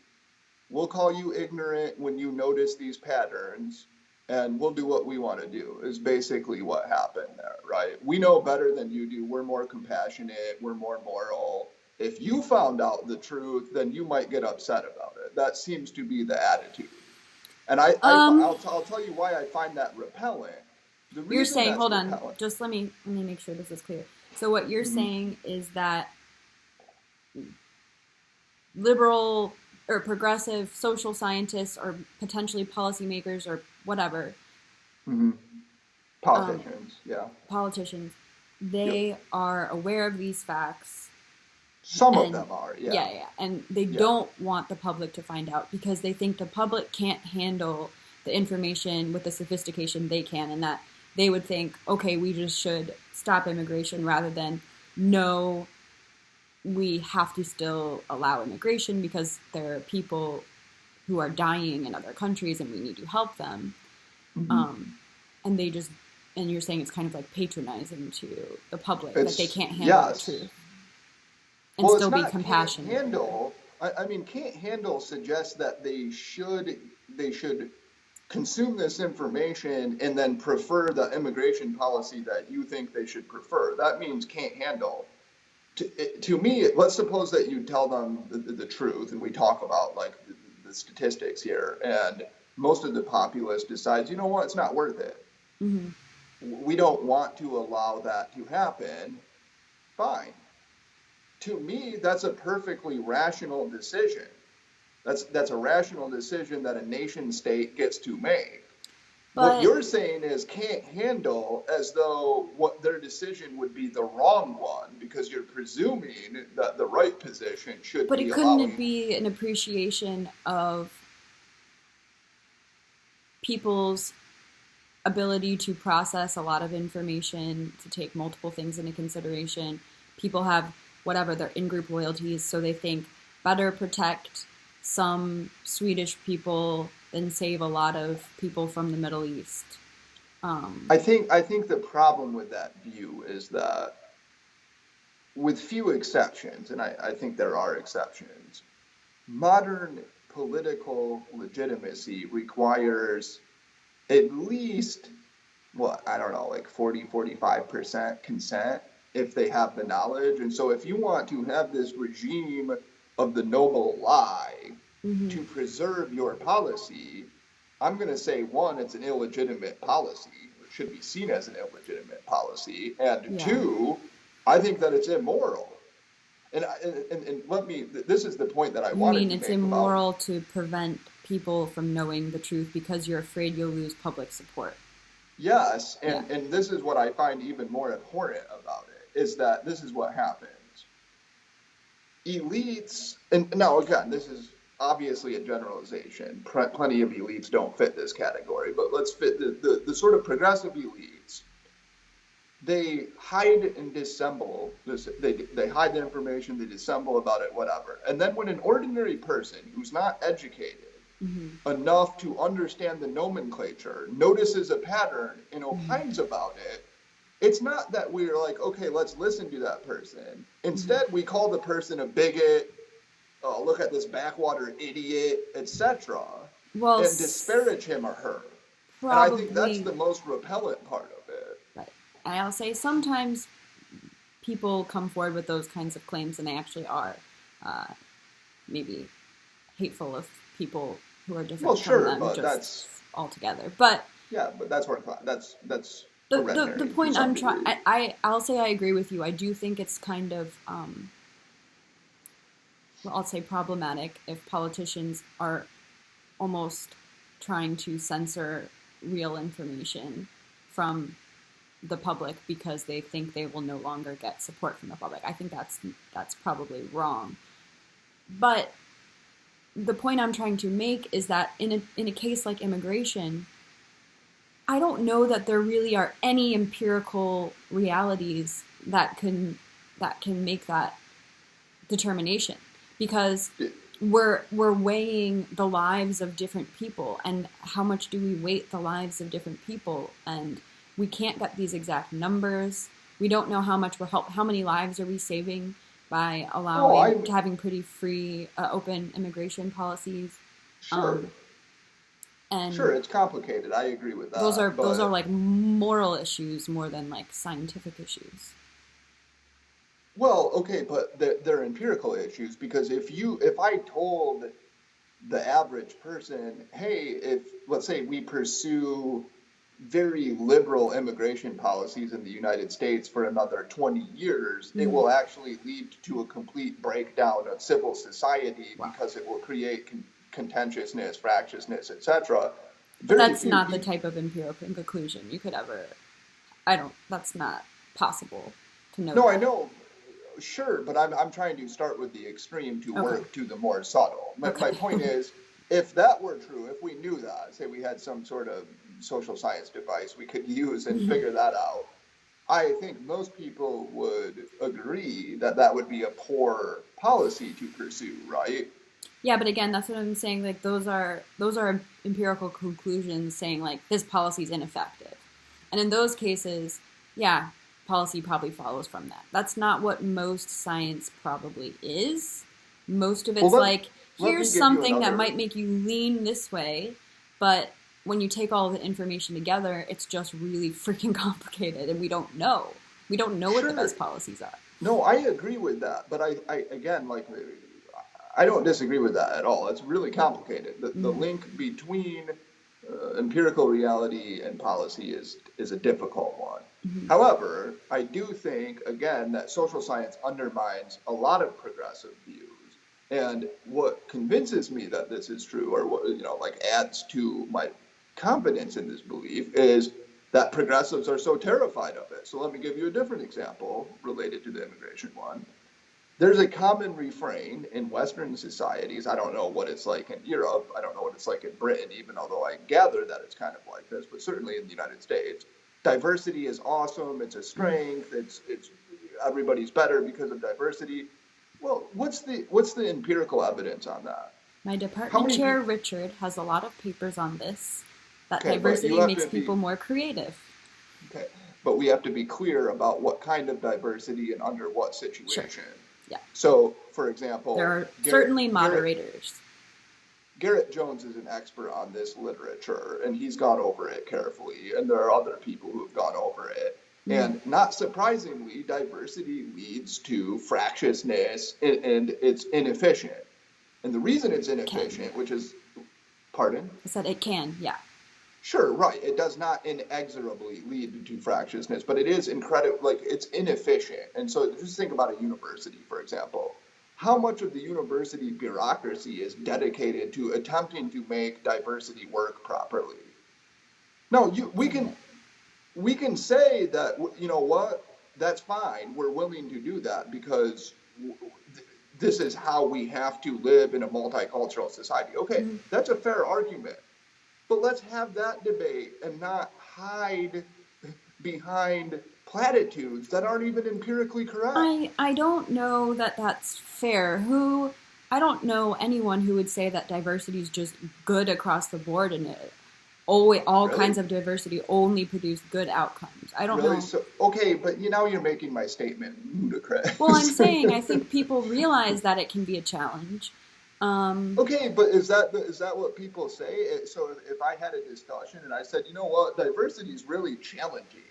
We'll call you ignorant when you notice these patterns, and we'll do what we want to do, is basically what happened there, right? We know better than you do. We're more compassionate. We're more moral. If you found out the truth, then you might get upset about it. That seems to be the attitude. And Um, I'll tell you why I find that repellent. The you're reason saying, that's hold on, repellent. just let me make sure this is clear. So what you're Mhm. saying is that liberal or progressive social scientists or potentially policymakers or whatever, Mhm. um, Politicians, yeah. politicians, Yep. they are aware of these facts. Some of And them are, yeah. yeah, and they Yeah. don't want the public to find out because they think the public can't handle the information with the sophistication they can, and that they would think, okay, we just should stop immigration rather than no, we have to still allow immigration because there are people who are dying in other countries and we need to help them. Mhm. Um, and they just, and you're saying it's kind of like patronizing to the public that they It's, can't handle the yes. truth and Well, it's still be not can't compassionate. handle. I mean, can't handle suggests that they should consume this information and then prefer the immigration policy that you think they should prefer. That means can't handle. To me, let's suppose that you tell them the truth, and we talk about like the statistics here, and most of the populace decides, you know what, it's not worth it. Mm-hmm. We don't want to allow that to happen. Fine. To me, that's a perfectly rational decision. That's a rational decision that a nation state gets to make. What But you're saying is can't handle, as though what their decision would be the wrong one, because you're presuming that the right position should but be it couldn't it allowing. be an appreciation of people's ability to process a lot of information, to take multiple things into consideration. People have whatever their in-group loyalties, so they think better protect some Swedish people than save a lot of people from the Middle East. I think the problem with that view is that, with few exceptions, and I think there are exceptions, modern political legitimacy requires at least, what, I don't know, like 40-45% consent if they have the knowledge. And so if you want to have this regime of the noble lie Mm-hmm. to preserve your policy, I'm going to say, one, it's an illegitimate policy, or should be seen as an illegitimate policy. And Yeah. two, I think that it's immoral. And let me, this is the point that I You wanted mean to it's make about. immoral to prevent people from knowing the truth because you're afraid you'll lose public support? Yes, Yeah. and this is what I find even more abhorrent about it, is that this is what happens. Elites, and now again, this is obviously a generalization. Plenty of elites don't fit this category, but let's fit the sort of progressive elites. They hide and dissemble this. They hide the information, they dissemble about it, whatever. And then when an ordinary person who's not educated Mm-hmm. enough to understand the nomenclature notices a pattern and Mm-hmm. opines about it, it's not that we're like, okay, let's listen to that person. Mm-hmm. Instead, we call the person a bigot, oh, look at this backwater idiot, etc., Well, and disparage him or her. And I think that's probably the most repellent part of it. right. I'll say sometimes people come forward with those kinds of claims and they actually are uh, maybe hateful of people who are Well, different from sure, them but just altogether. But that's where that's a red the herring to point some I'm trying, degree. I'll say I agree with you. I do think it's kind of, well, I'll say problematic if politicians are almost trying to censor real information from the public because they think they will no longer get support from the public. I think that's probably wrong. But the point I'm trying to make is that in a case like immigration, I don't know that there really are any empirical realities that can make that determination, because we're weighing the lives of different people, and how much do we weight the lives of different people, and we can't get these exact numbers. We don't know how much how many lives are we saving by No, having pretty free, open immigration policies. sure, sure, And it's complicated. I agree with those are that, like moral issues more than like scientific issues. well, okay, but they're empirical issues because if I told the average person, hey, if let's say we pursue very liberal immigration policies in the United States for another 20 years, it Mm-hmm. will actually lead to a complete breakdown of civil society Wow. because it will create contentiousness, fractiousness, etc. But Very that's few not the people. type of empirical conclusion you could ever. That's not possible to know No, I that. know. Sure, but I'm trying to start with the extreme to Okay. work to the more subtle. My Okay. point is, if that were true, if we knew that, say we had some sort of social science device we could use and figure that out, I think most people would agree that that would be a poor policy to pursue, right? Yeah, but again, that's what I'm saying. Like those are empirical conclusions saying like this policy is ineffective, and in those cases, yeah, policy probably follows from that. That's not what most science probably is. Most of Well, it's like let me here's give you something that another. might make you lean this way, but when you take all the information together, it's just really freaking complicated, and we don't know. We don't know what the Sure, best policies are. no, I agree with that, but I again, like, I don't disagree with that at all. It's really complicated. The Mm-hmm. link between empirical reality and policy is a difficult one. Mm-hmm. However, I do think again that social science undermines a lot of progressive views. And what convinces me that this is true, or what like adds to my confidence in this belief, is that progressives are so terrified of it. So let me give you a different example related to the immigration one. There's a common refrain in Western societies. I don't know what it's like in Europe. I don't know what it's like in Britain, even although I gather that it's kind of like this, but certainly in the United States. Diversity is awesome. It's a strength. It's everybody's better because of diversity. Well, what's the empirical evidence on that? My How department many chair, people? Richard, has a lot of papers on this, that Okay, but you diversity have makes to be people more creative. okay, but we have to be clear about what kind of diversity and under what Sure. situation. Yeah. So, for There example, are certainly moderators. Garrett Jones is an expert on this literature, and he's gone over it carefully, and there are other people who have gone over it. Mm, And not surprisingly, diversity leads to fractiousness, and it's inefficient. And the reason it's can. inefficient, which is, pardon? I said it can, yeah. Sure, right. It does not inexorably lead to fractiousness, but it is incredible, like it's inefficient. And so just think about a university, for example. How much of the university bureaucracy is dedicated to attempting to make diversity work properly? No, we can say that, you know what, that's fine. We're willing to do that because this is how we have to live in a multicultural society. Okay, Mm. that's a fair argument. But let's have that debate and not hide behind platitudes that aren't even empirically correct. I don't know that that's fair. I don't know anyone who would say that diversity is just good across the board and all kinds Really? of diversity only produce good outcomes. I don't Really? know. So, okay, but now you're making my statement Well, I'm ludicrous. saying I think people realize that it can be a challenge. Um, Okay, but is that what people say? So if I had a discussion and I said, you know what, diversity is really challenging,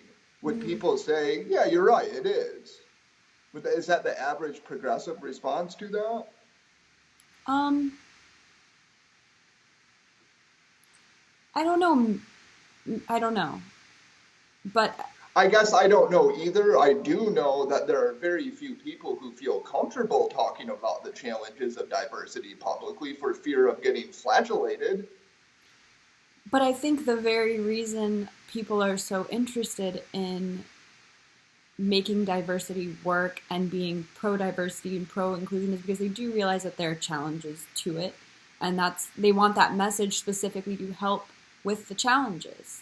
would mm, people say, yeah, you're right, it is? Is that the average progressive response to that? um, I don't know. I don't know. But I guess I don't know either. I do know that there are very few people who feel comfortable talking about the challenges of diversity publicly for fear of getting flagellated. I think the very reason people are so interested in making diversity work and being pro diversity and pro inclusion is because they do realize that there are challenges to it, and they want that message specifically to help with the challenges.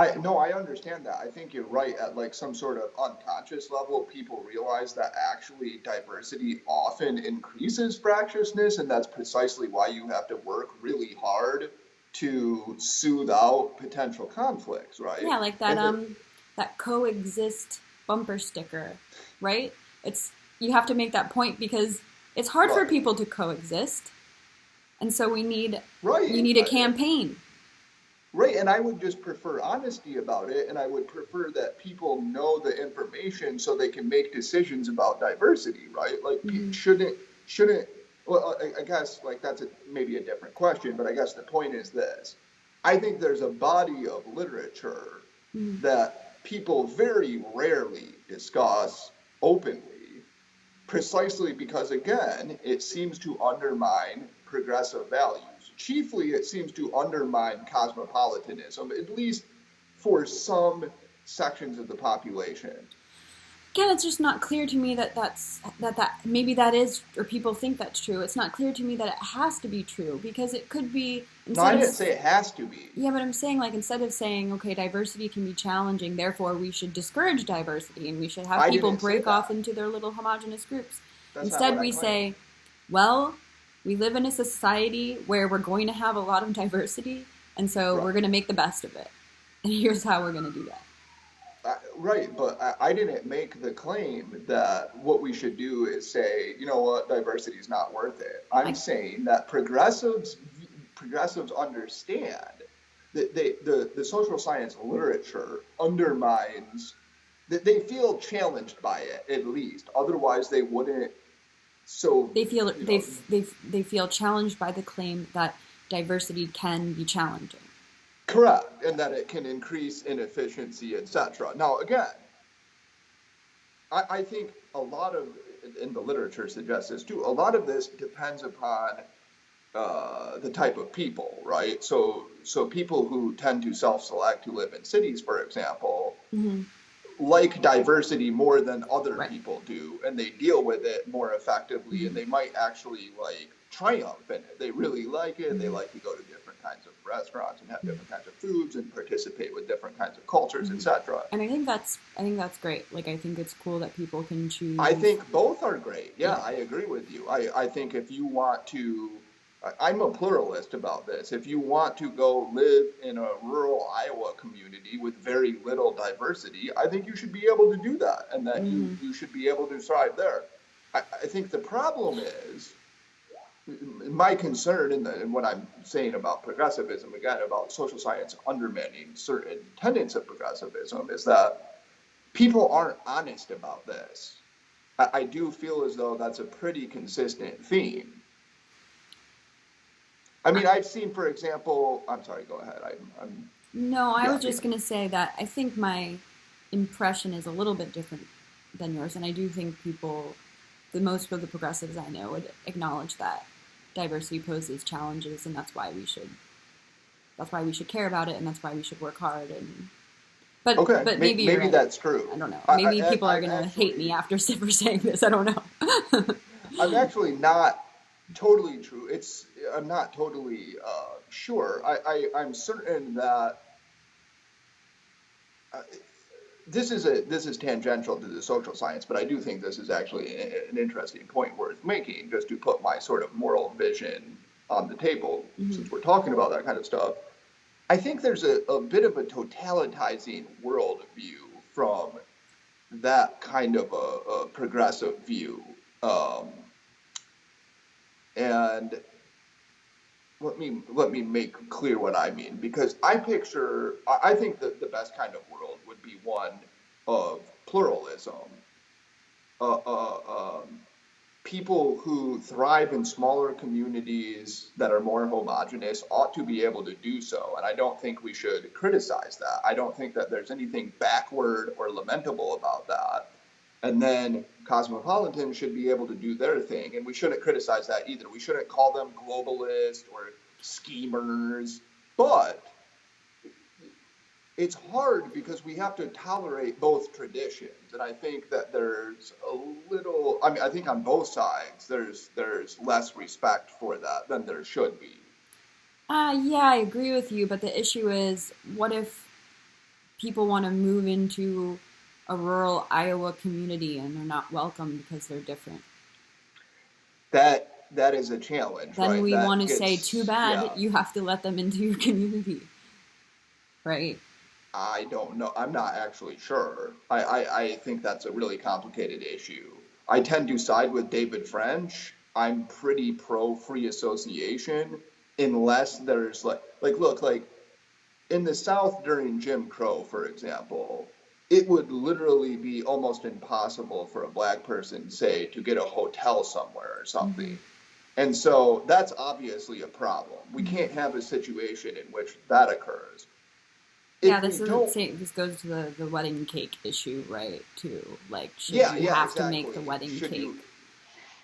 I understand that. I think you're right. At like some sort of unconscious level, people realize that actually diversity often increases fractiousness, and that's precisely why you have to work really hard to soothe out potential conflicts, right? Yeah, like And that coexist bumper sticker, right? It's you have to make that point because it's hard for right, people to coexist, and so you right. need a campaign. Right, and I would just prefer honesty about it, and I would prefer that people know the information so they can make decisions about diversity, right? Like, Hmm. shouldn't, well, I guess, like, that's maybe a different question, but I guess the point is this. I think there's a body of literature Hmm. that people very rarely discuss openly, precisely because, again, it seems to undermine progressive values. Chiefly, it seems to undermine cosmopolitanism, at least for some sections of the population. Again, it's just not clear to me that maybe that is, or people think that's true. It's not clear to me that it has to be true because it could be No, I instead of didn't say it has to be. yeah, but I'm saying like instead of saying okay, diversity can be challenging, therefore we should discourage diversity and we should have I people didn't say break off that. into their little homogenous groups. That's not what Instead, I we claimed. say, well, we live in a society where we're going to have a lot of diversity, and so we're Right. going to make the best of it. And here's how we're going to do that. Right, but I didn't make the claim that what we should do is say, you know what, diversity is not worth it. I'm I, saying that progressives understand that the social science literature undermines that they feel challenged by it at least. Otherwise, they wouldn't. So they feel you know, they feel challenged by the claim that diversity can be challenging. correct, and that it can increase inefficiency, etc. Now, again, I think a lot of, and the literature suggests this too, a lot of this depends upon the type of people, right? So people who tend to self-select who live in cities, for example, Mm-hmm. like diversity more than other Right. people do, and they deal with it more effectively, and Mm-hmm. they might actually like triumph in it. They really like it. They Mm-hmm. like to go to different kinds of restaurants and have different kinds of foods and participate with different kinds of cultures, Mm-hmm. etc. And I think that's great. Like I think it's cool that people can I choose. think both are great. Yeah, Yeah. I agree with you. I think if you want to, I'm a pluralist about this. If you want to go live in a rural Iowa community with very little diversity, I think you should be able to do that and that Mm-hmm. you should be able to thrive there. I think the problem is my concern in what I'm saying about progressivism, again, about social science undermining certain tenets of progressivism, is that people aren't honest about this. I do feel as though that's a pretty consistent theme. I mean, I've seen, for example, I'm sorry, go ahead. I'm No, I was yapping. just going to say that I think my impression is a little bit different than yours, and I do think most of the progressives I know would acknowledge that diversity poses challenges, and that's why we should care about it, and that's why we should work hard. And Okay, but maybe you're maybe right. that's true. I don't know. Maybe people are I'm gonna hate me actually, after for saying this. I don't know. I'm actually not totally true. I'm not totally sure. I'm certain that uh, this is tangential to the social science, but I do think this is actually an interesting point worth making, just to put my sort of moral vision on the table, Hmm. since we're talking about that kind of stuff. I think there's a bit of a totalitizing worldview from that kind of a progressive view. Um, and let me make clear what I mean, because I think that the best kind of world would be one of pluralism. Uh, uh, um, People who thrive in smaller communities that are more homogenous ought to be able to do so. And I don't think we should criticize that. I don't think that there's anything backward or lamentable about that. And then cosmopolitans should be able to do their thing. And we shouldn't criticize that either. We shouldn't call them globalist or schemers. But it's hard because we have to tolerate both traditions, and I think that there's a little, I mean, I think on both sides there's less respect for that than there should be. Yeah, I agree with you. But the issue is, what if people want to move into a rural Iowa community and they're not welcome because they're different. That is a challenge, Then right? we want That to say, too bad, yeah. you have to let them into your community, right? I don't know. I'm not actually sure. I think that's a really complicated issue. I tend to side with David French. I'm pretty pro free association unless there's look, like in the South during Jim Crow, for example, it would literally be almost impossible for a black person, say, to get a hotel somewhere or something. Mm-hmm. And so that's obviously a problem. We Mm-hmm. can't have a situation in which that occurs. Yeah, If this we doesn't don't, say, this goes to the wedding cake issue, right? Too, like, should yeah, you yeah, have to exactly. make the wedding Should cake? you?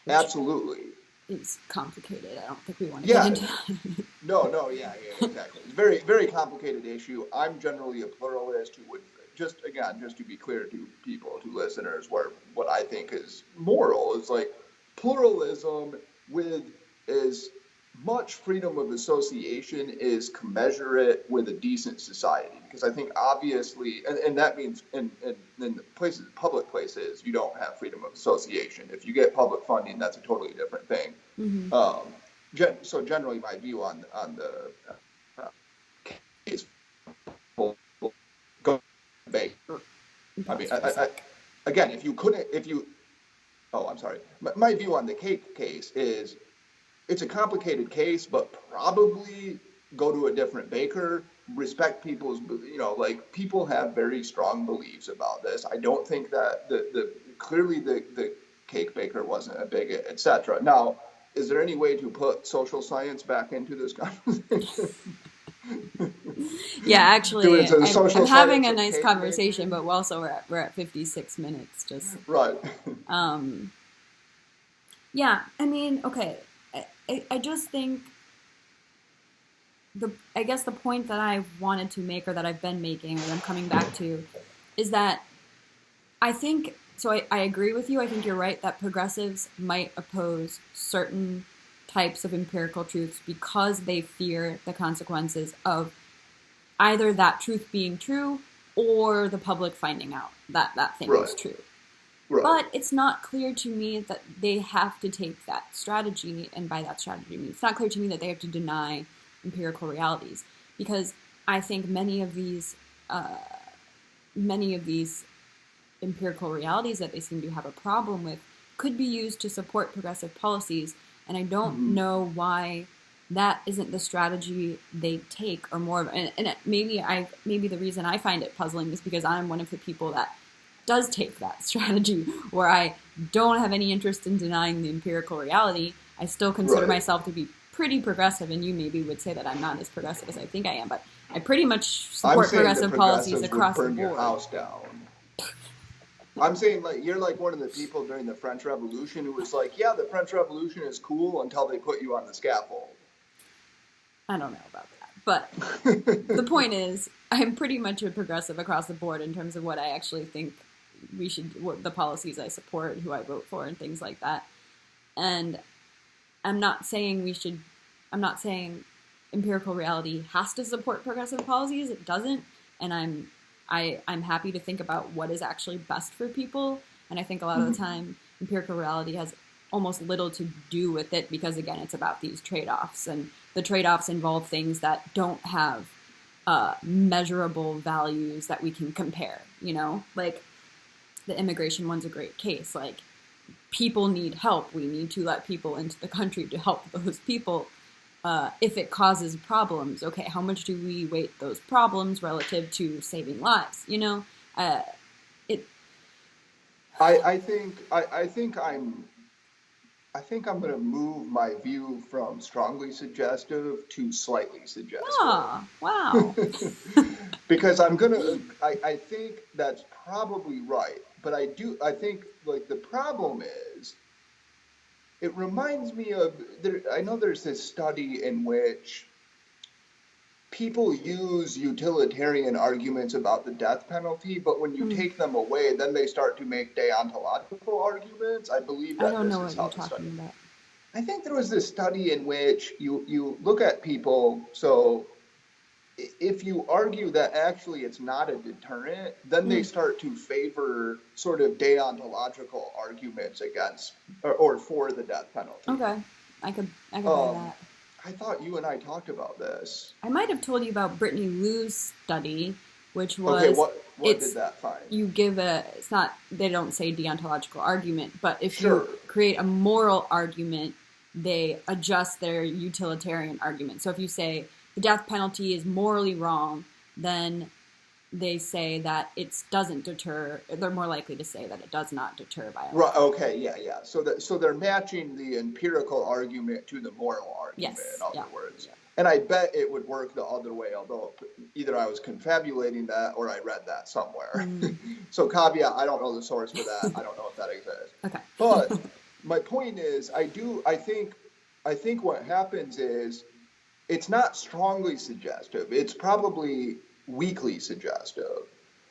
Which Absolutely. is complicated. I don't think we want to Yeah. get into that. No, yeah, exactly. It's a very, very complicated issue. I'm generally a pluralist who would just, again, just to be clear to people, to listeners, where what I think is moral is like pluralism with as much freedom of association is commensurate with a decent society. Because I think obviously, and that means in places, public places, you don't have freedom of association. If you get public funding, that's a totally different thing. Mm-hmm. So generally, my view on the case will go debate. I mean, again, if you, oh, I'm sorry. My view on the cake case is it's a complicated case, but probably go to a different baker. Respect people's, like people have very strong beliefs about this. I don't think that clearly the cake baker wasn't a bigot, etc. Now, is there any way to put social science back into this conversation? Yeah, actually, I'm having a of nice cake conversation, making? but we're at 56 minutes. Just Right. yeah. I mean, okay. I just think I guess the point that I wanted to make, or that I've been making, or that I'm coming back to, is that I think, so I agree with you. I think you're right that progressives might oppose certain types of empirical truths because they fear the consequences of either that truth being true or the public finding out that that thing is true. Right. But it's not clear to me that they have to take that strategy, and by that strategy, I mean, it's not clear to me that they have to deny empirical realities, because I think many of these empirical realities that they seem to have a problem with could be used to support progressive policies, and I don't know why that isn't the strategy they take, or more of, and maybe the reason I find it puzzling is because I'm one of the people that does take that strategy, where I don't have any interest in denying the empirical reality. I still consider myself to be pretty progressive, and you maybe would say that I'm not as progressive as I think I am, but I pretty much support progressive policies across the board. Your house down. I'm saying, like, you're like one of the people during the French Revolution who was like, yeah, the French Revolution is cool until they put you on the scaffold. I don't know about that, but the point is, I'm pretty much a progressive across the board in terms of what I actually think we should, what the policies I support, who I vote for, and things like that. And I'm not saying empirical reality has to support progressive policies. It doesn't, and I'm happy to think about what is actually best for people. And I think a lot of the time, empirical reality has almost little to do with it, because again, it's about these trade-offs, and the trade-offs involve things that don't have measurable values that we can compare. Like the immigration one's a great case. Like, people need help. We need to let people into the country to help those people. If it causes problems, okay, how much do we weight those problems relative to saving lives? I think I'm going to move my view from strongly suggestive to slightly suggestive. Oh, wow. Because I think that's probably right. But I think, like, the problem is, it reminds me of, I know there's this study in which people use utilitarian arguments about the death penalty, but when you take them away, then they start to make deontological arguments. I believe that this is how the study. About. I think there was this study in which you look at people, so if you argue that actually it's not a deterrent, then they start to favor sort of deontological arguments against or for the death penalty. Okay, I could buy that. I thought you and I talked about this. I might have told you about Brittany Liu's study, which was okay. What did that find? You give it's not, they don't say deontological argument, but if Sure. you create a moral argument, they adjust their utilitarian argument. So if you say the death penalty is morally wrong, then they say that it doesn't deter. They're more likely to say that it does not deter violence. Right. Okay. Yeah. So they're matching the empirical argument to the moral argument. Yes. In other words. Yeah. And I bet it would work the other way, although either I was confabulating that or I read that somewhere. So caveat, I don't know the source for that. I don't know if that exists. Okay. But my point is, I think what happens is it's not strongly suggestive. It's probably weakly suggestive.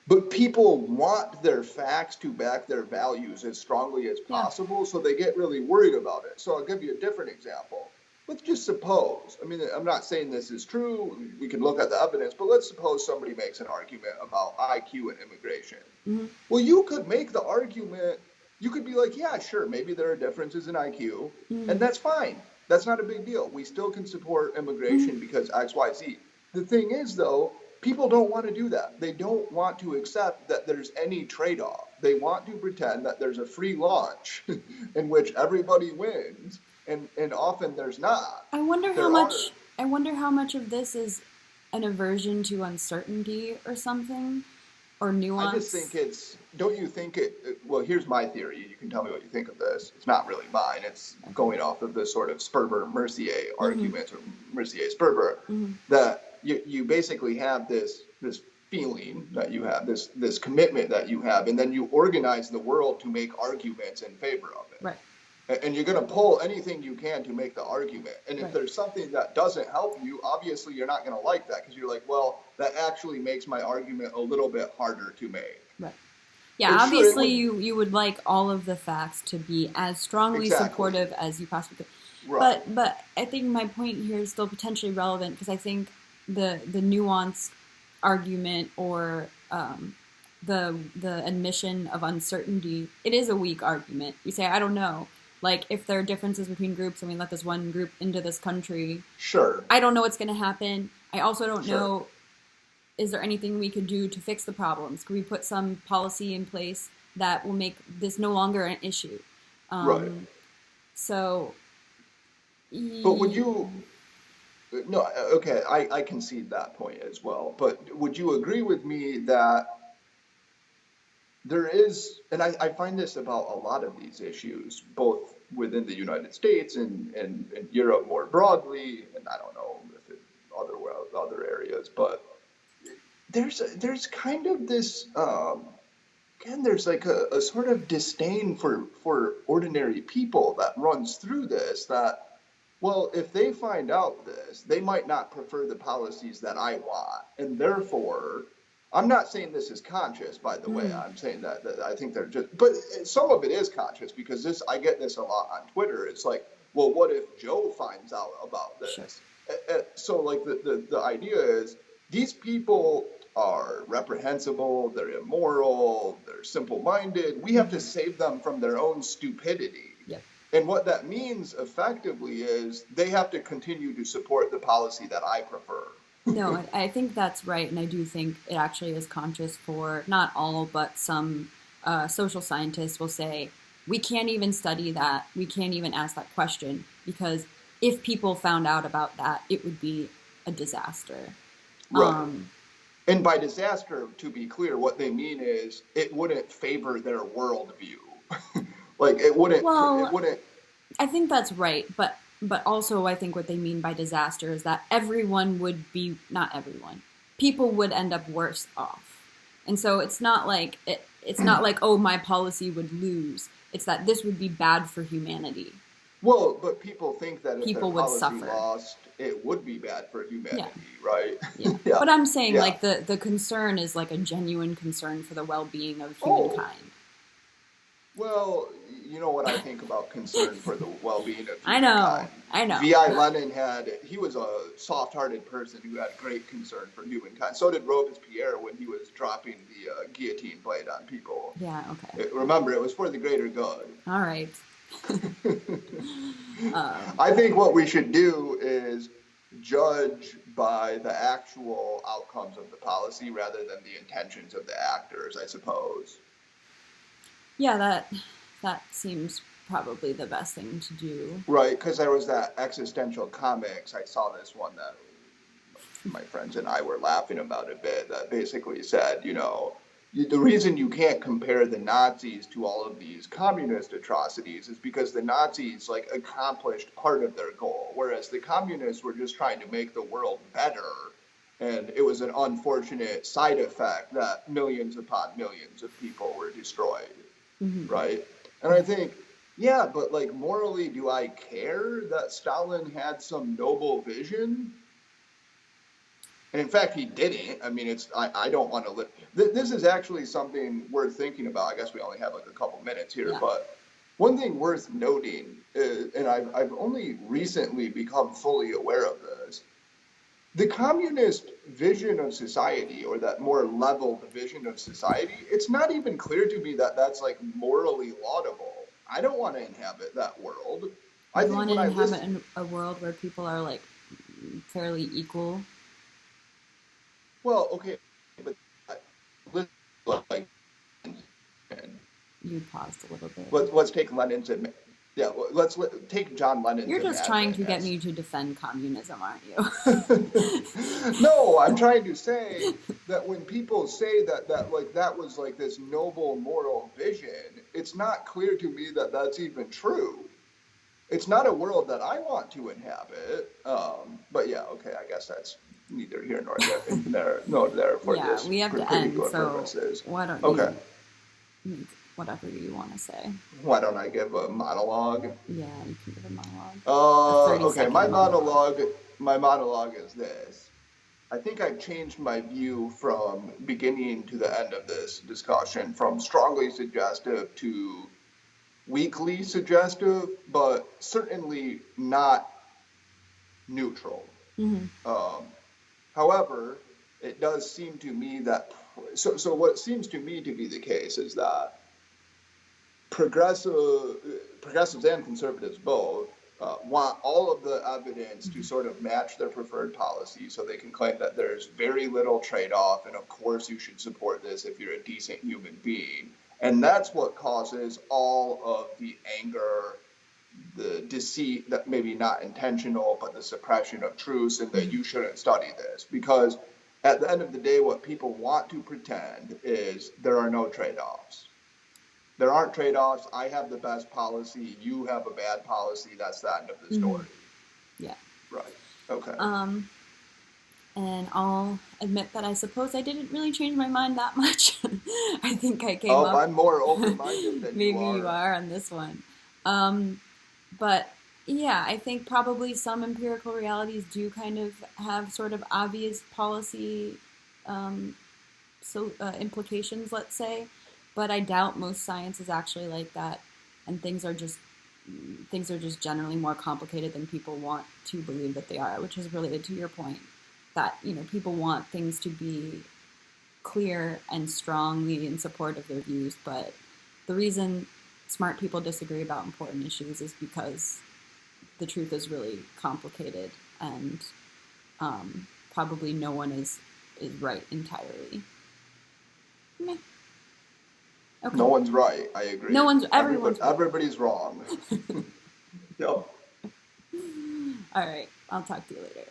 But people want their facts to back their values as strongly as possible, so they get really worried about it. So I'll give you a different example. Let's just suppose, I mean, I'm not saying this is true, we can look at the evidence, but let's suppose somebody makes an argument about IQ and immigration. Mm-hmm. Well, you could make the argument, you could be like, yeah, sure, maybe there are differences in IQ, and that's fine. That's not a big deal. We still can support immigration because X, Y, Z. The thing is, though, people don't want to do that. They don't want to accept that there's any trade-off. They want to pretend that there's a free lunch in which everybody wins. And often there's not. I wonder how much of this is an aversion to uncertainty or something, or nuance. I just think don't you think well, here's my theory. You can tell me what you think of this. It's not really mine. It's going off of the sort of Sperber-Mercier argument, or Mercier-Sperber, that you basically have this feeling that you have, this commitment that you have, and then you organize the world to make arguments in favor of it. Right. And you're going to pull anything you can to make the argument. And if there's something that doesn't help you, obviously you're not going to like that, because you're like, well, that actually makes my argument a little bit harder to make. Right. Yeah, and obviously you would like all of the facts to be as strongly supportive as you possibly could. Right. But I think my point here is still potentially relevant, because I think the nuanced argument or the admission of uncertainty, it is a weak argument. You say, I don't know. Like, if there are differences between groups and we let this one group into this country, sure, I don't know what's going to happen. I also don't know, is there anything we could do to fix the problems? Could we put some policy in place that will make this no longer an issue? Right. So... But would you... No, okay, I concede that point as well. But would you agree with me that there is, and I find this about a lot of these issues, both within the United States and Europe more broadly, and I don't know if in other areas, but there's kind of this, again, there's like a sort of disdain for ordinary people that runs through this, that, well, if they find out this, they might not prefer the policies that I want, and therefore... I'm not saying this is conscious, by the way. I'm saying that I think they're just, but some of it is conscious, because I get this a lot on Twitter. It's like, well, what if Joe finds out about this? Sure. So like the idea is, these people are reprehensible, they're immoral, they're simple-minded. We have to save them from their own stupidity. Yeah. And what that means effectively is they have to continue to support the policy that I prefer. No, I think that's right, and I do think it actually is conscious for not all, but some social scientists will say, we can't even study that, we can't even ask that question, because if people found out about that, it would be a disaster. Right. And by disaster, to be clear, what they mean is it wouldn't favor their worldview. Like, it wouldn't... I think that's right, but also I think what they mean by disaster is that everyone would be, not everyone, people would end up worse off. And so it's not like, oh, my policy would lose. It's that this would be bad for humanity. Well, but people think that if people their would policy suffer. Lost, it would be bad for humanity, right? Yeah. Yeah. But I'm saying, like, the concern is like a genuine concern for the well-being of humankind. Well, you know what I think about concern for the well-being of I know, humankind. I know. V.I. Lenin he was a soft-hearted person who had great concern for humankind. So did Robespierre when he was dropping the guillotine blade on people. Yeah, okay. Remember, it was for the greater good. All right. I think what we should do is judge by the actual outcomes of the policy rather than the intentions of the actors, I suppose. Yeah, that seems probably the best thing to do. Right, because there was that existential comics. I saw this one that my friends and I were laughing about a bit that basically said, the reason you can't compare the Nazis to all of these communist atrocities is because the Nazis like accomplished part of their goal, whereas the communists were just trying to make the world better. And it was an unfortunate side effect that millions upon millions of people were destroyed. Mm-hmm. Right? And I think, yeah, but like morally, do I care that Stalin had some noble vision? And in fact, he didn't. I mean, I don't want to live. This is actually something worth thinking about. I guess we only have like a couple minutes here, Yeah. But one thing worth noting, and I've only recently become fully aware of this, the communist vision of society, or that more leveled vision of society, it's not even clear to me that that's like morally laudable. I don't want to inhabit that world. I want to inhabit a world where people are like fairly equal. Well, okay, but like, You paused a little bit. let's take Lenin's let's take John Lennon's. You're just trying to get me to defend communism, aren't you? No, I'm trying to say that when people say that like that was like this noble moral vision, it's not clear to me that that's even true. It's not a world that I want to inhabit. But yeah, okay, I guess that's neither here nor there for yeah, this. We have to end. So purposes. Why don't okay. you? Whatever you want to say. Why don't I give a monologue? Yeah, you can give a monologue. Okay, my monologue is this. I think I've changed my view from beginning to the end of this discussion from strongly suggestive to weakly suggestive, but certainly not neutral. Mm-hmm. However, it does seem to me that so what seems to me to be the case is that progressives and conservatives both want all of the evidence to sort of match their preferred policy, so they can claim that there's very little trade-off, and of course you should support this if you're a decent human being. And that's what causes all of the anger, the deceit, that maybe not intentional, but the suppression of truths, and that you shouldn't study this. Because at the end of the day, what people want to pretend is there are no trade-offs. There aren't trade-offs. I have the best policy. You have a bad policy. That's the end of the story. Yeah. Right. Okay. And I'll admit that I suppose I didn't really change my mind that much. I think I came up. I'm more open-minded than maybe you are. you are on this one. But yeah, I think probably some empirical realities do kind of have sort of obvious policy implications, let's say. But I doubt most science is actually like that, and things are just generally more complicated than people want to believe that they are, which is related to your point that people want things to be clear and strongly in support of their views. But the reason smart people disagree about important issues is because the truth is really complicated, and probably no one is right entirely. Meh. Okay. No one's right. I agree. Everybody's wrong. Yep. All right. I'll talk to you later.